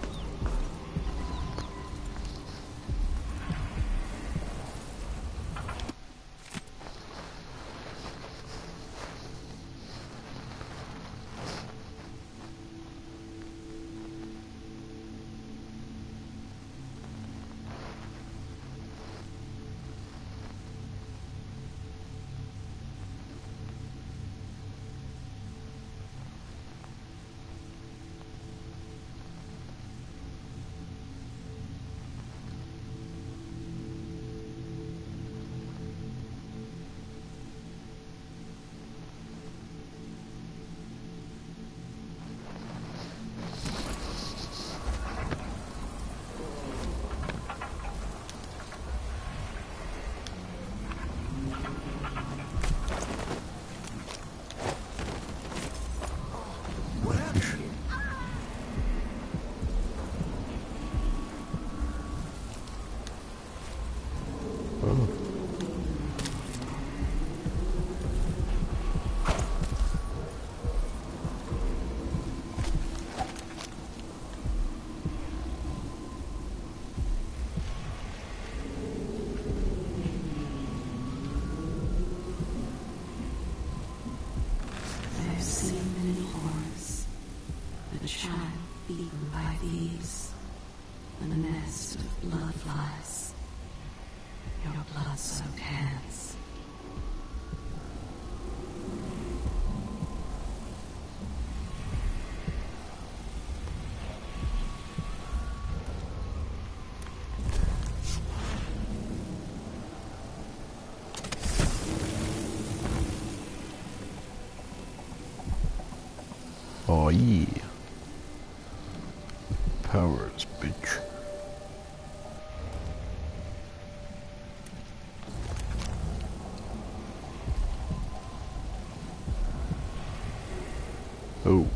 these, a nest of blood flies. Your blood-soaked hands. Oh yeah. Powers, bitch. Oh.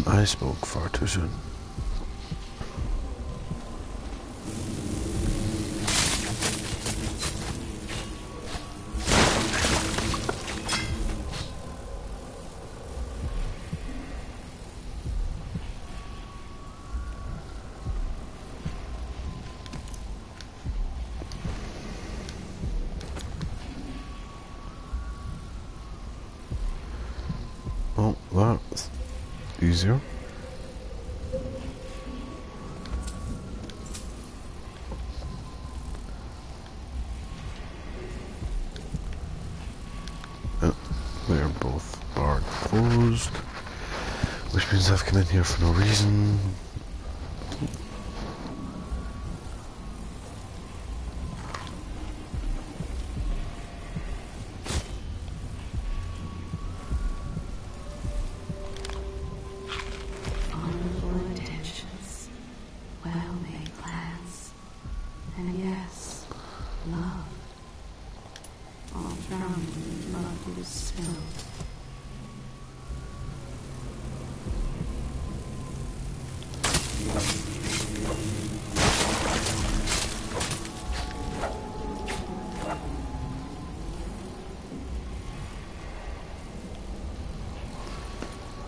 I spoke far too soon. Well, that's easier. They're both barred closed, which means I've come in here for no reason. Honorable intentions, well-made plans, and yes, love. All drowned in blood was spilled.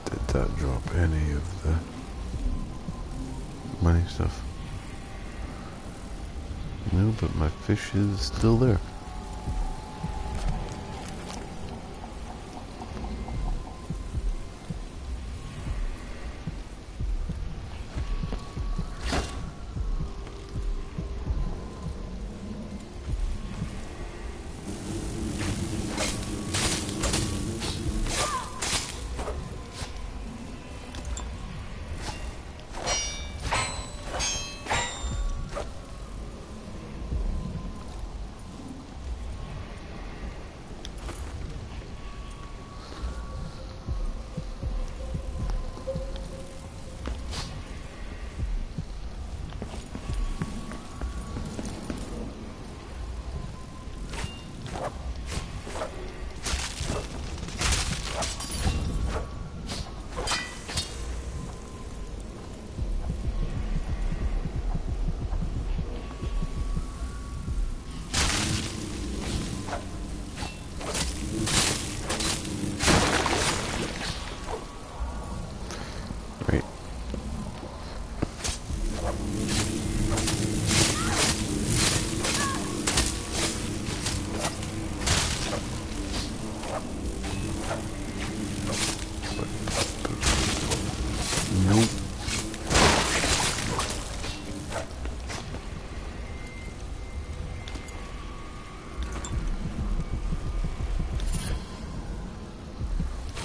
Did that drop any of the money stuff? No, but my fish is still there.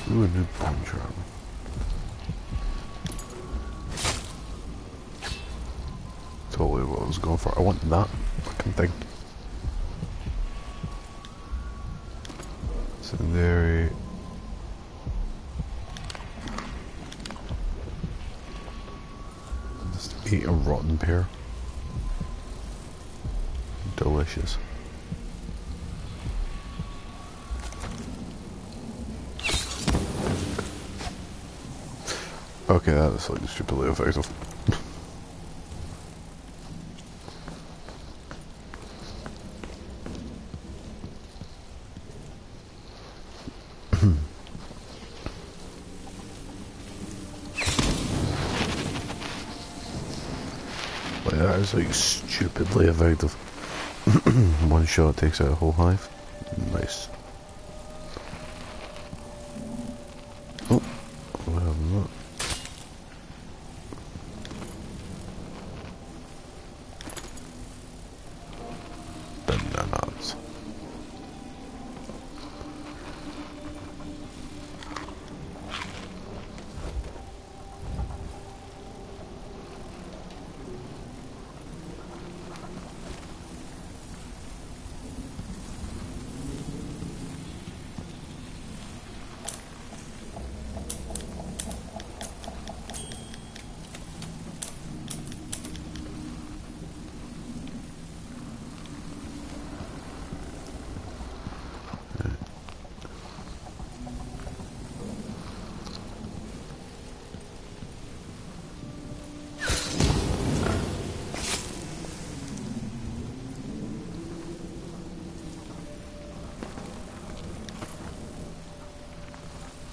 Ooh, a new bone charm. Totally what I was going for. I want that fucking thing. Secondary. Just ate a rotten pear. Delicious. Okay, that is like stupidly effective. Like that is like stupidly effective. One shot takes out a whole hive. Nice. place. Oh, what have not. Bananas.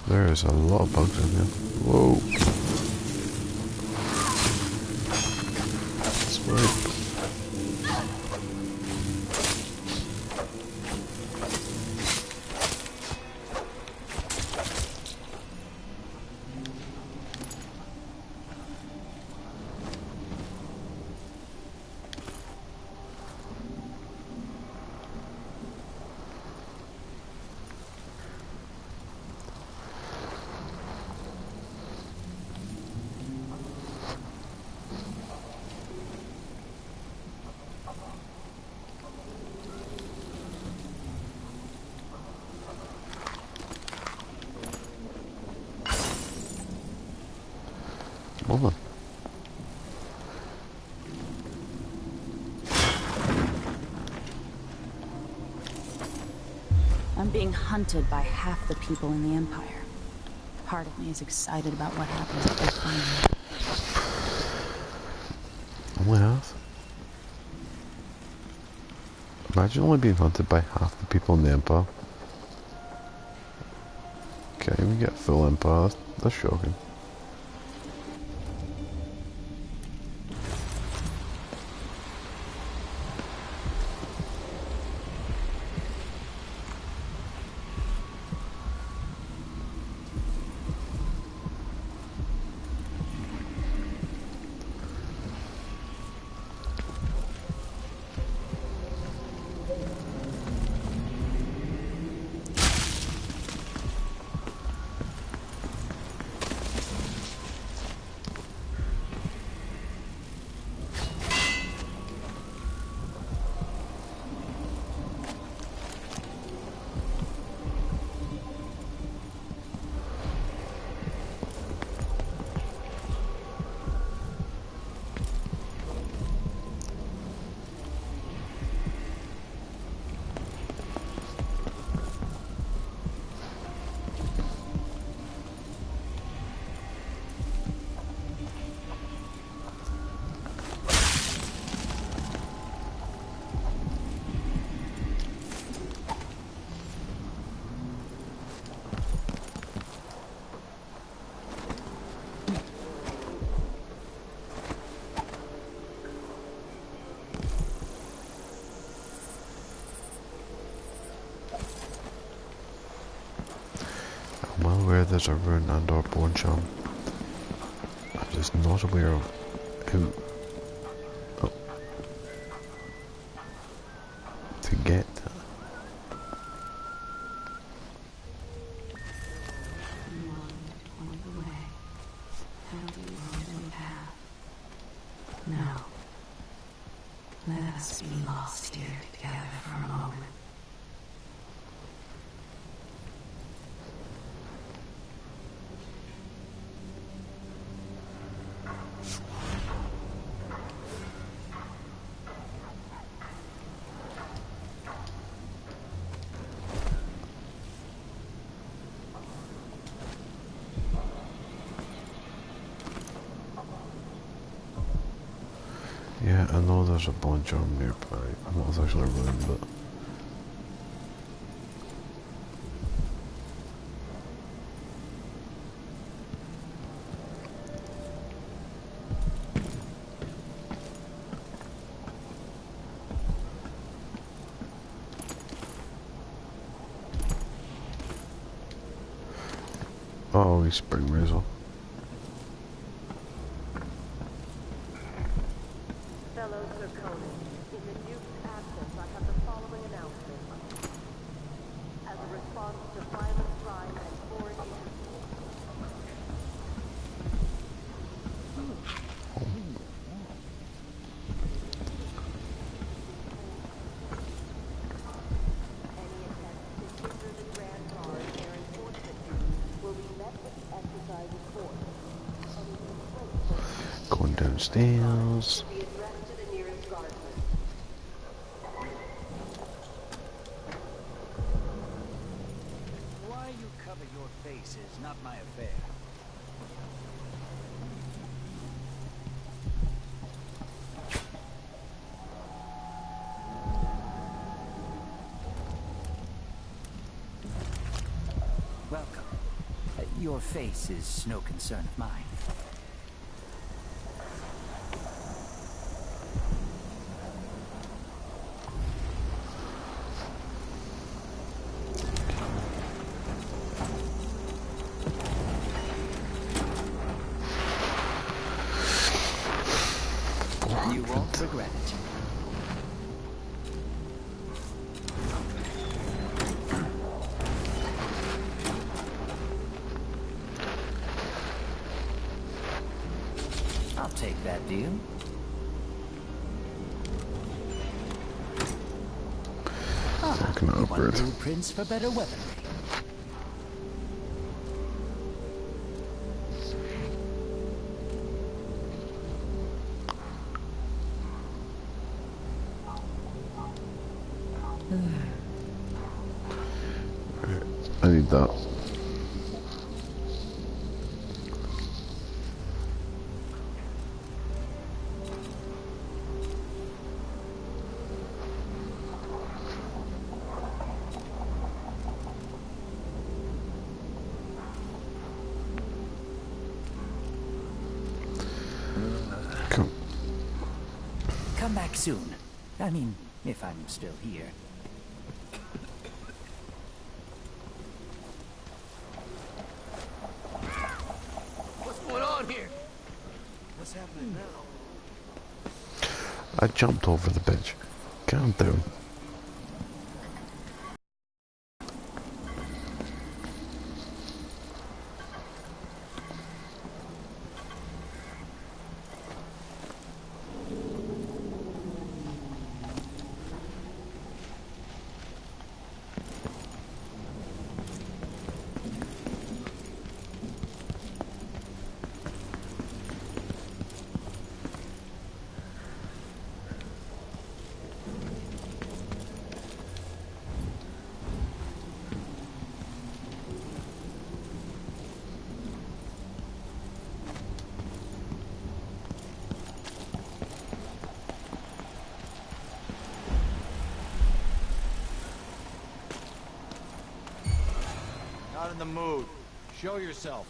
There is a lot of bugs in here. Whoa. Swipe. Woman. I'm being hunted by half the people in the Empire. Part of me is excited about what happens if they find me. Only half? Imagine only being hunted by half the people in the Empire. Okay, we get full Empire. That's shocking. I'm well aware there's a rune and or bone charm. I'm just not aware of who to get. No. Let us be lost here together for a moment. Yeah, I know there's a bone charm nearby. I'm not actually a rune, but Oh, he's spring razor. Fellow Sir Conan, in the Duke's absence, I have the following announcement. As a response to violent crime and foreign Going downstairs. Why you cover your face is not my affair. Welcome. Your face is no concern of mine. You won't regret it. I'll take that deal. Fucking You want upgrade. blueprints for better weaponry. I need that. Come back soon. I mean, if I'm still here. What's going on here? What's happening now? I jumped over the bench. Calm down. Not in the mood. Show yourself.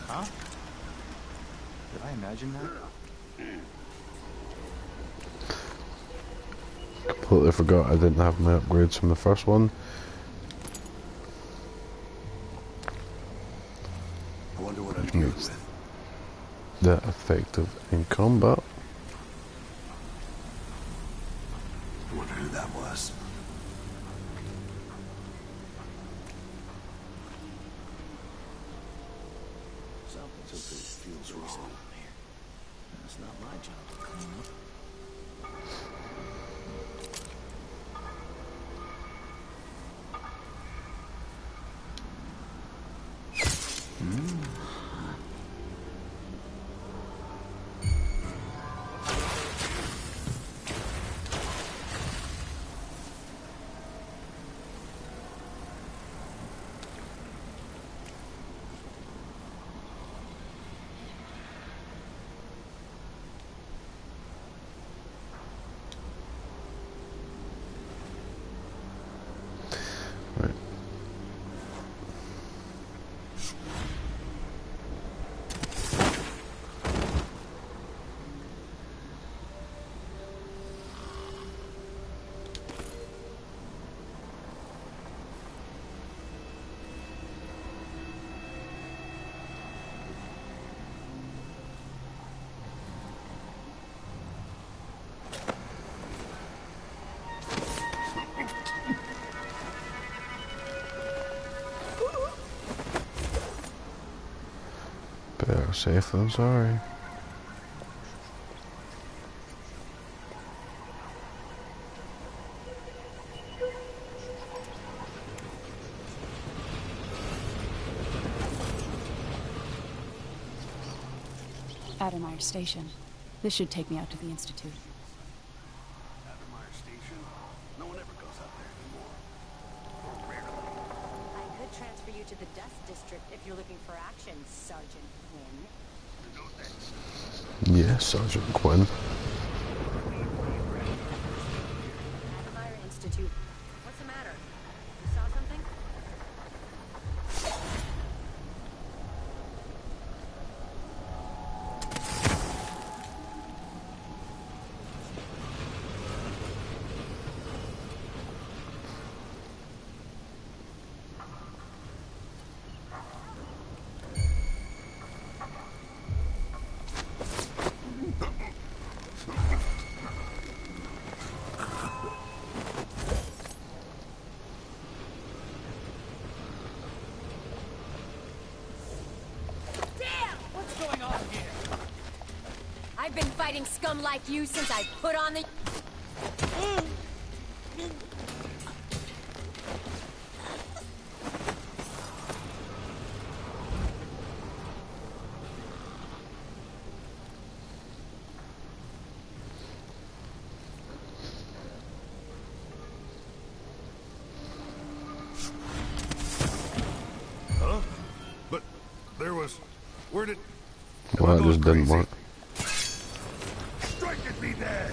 Huh? Did I imagine that? Completely forgot I didn't have my upgrades from the first one. I wonder what I'm dealing Makes with. that effective in combat. I wonder who that was. Something feels wrong. That's not my job to clean up. Safe than sorry. Addermeyer Station. This should take me out to the Institute. Addermeyer Station? No one ever goes out there anymore. Or rarely. I could transfer you to the Dust District if you're looking for action, Sergeant Quinn. No thanks. Yes, Sergeant Quinn. Addermeyer Institute. What's the matter? You saw something? I've been fighting scum like you since I put on the... Huh? But there was... Where did... Well, it just didn't work. Strike at me there!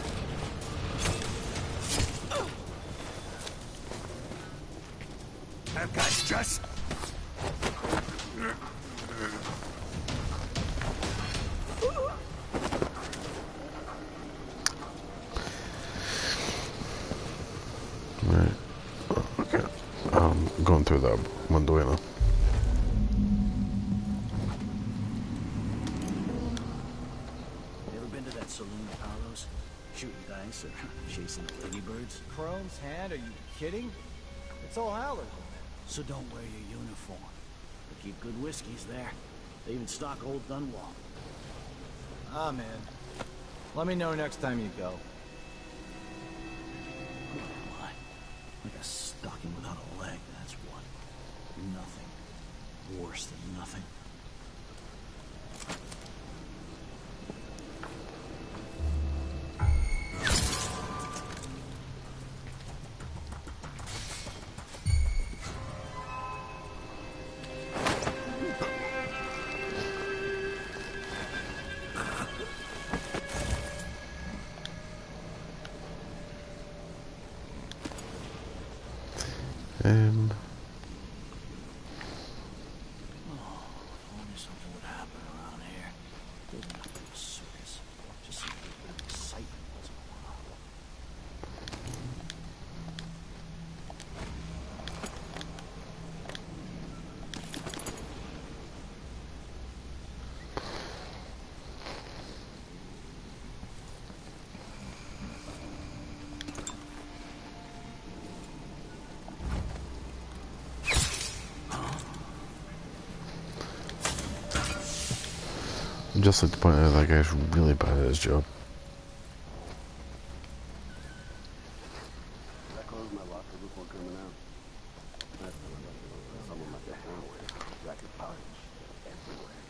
That guy's just... Right. Okay. Going through that window, you know. You ever been to that saloon, Paolo's? Shooting dice or chasing ladybirds? Chrome's hand? Are you kidding? It's all Howler. So don't wear your uniform. They keep good whiskeys there. They even stock old Dunwall. Ah, man. Let me know next time you go. Who am I? Like a stocking without a leg, that's what. Nothing. Worse than nothing. Only something would happen around here. Doesn't have to be a circus. Just a little bit of excitement once in a while. Just like to point out that guy's really bad at his job. I closed my locker before coming out. That's someone like a heroin, racket pouch, everywhere.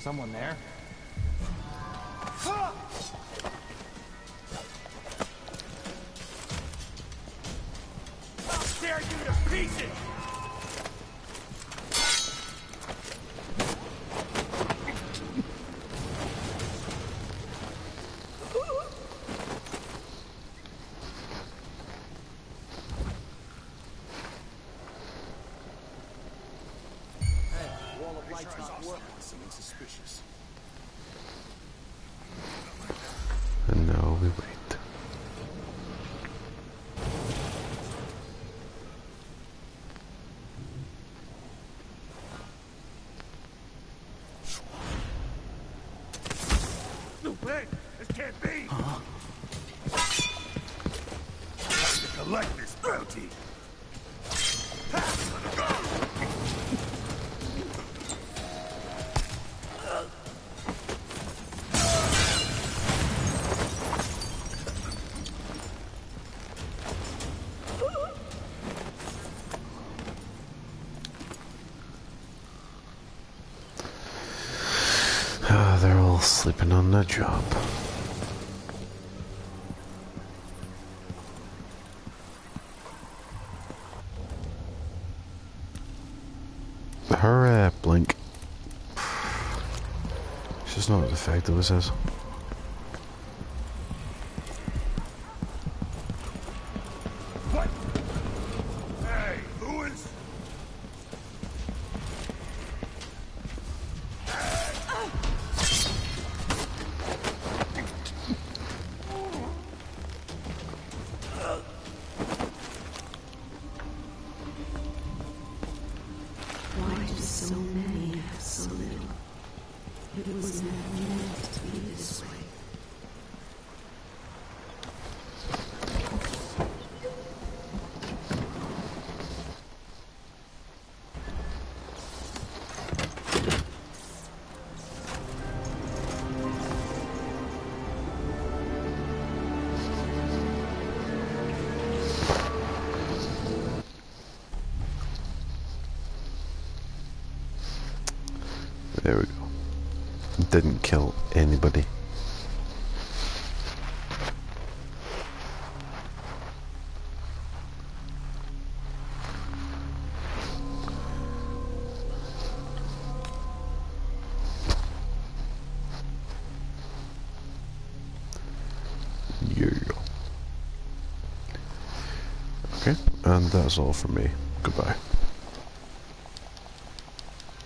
Someone there? I'll tear you to pieces! Wall of lights not working. Something suspicious. And now we wait. No way! This can't be! Time to collect this bounty! Sleeping on the job. Her blink. It's just not as effective as this. What? Hey, Lewis! Why do so many have so little? It was never meant to be this way. There we go. Didn't kill anybody. Yeah. Okay, and that's all from me. Goodbye.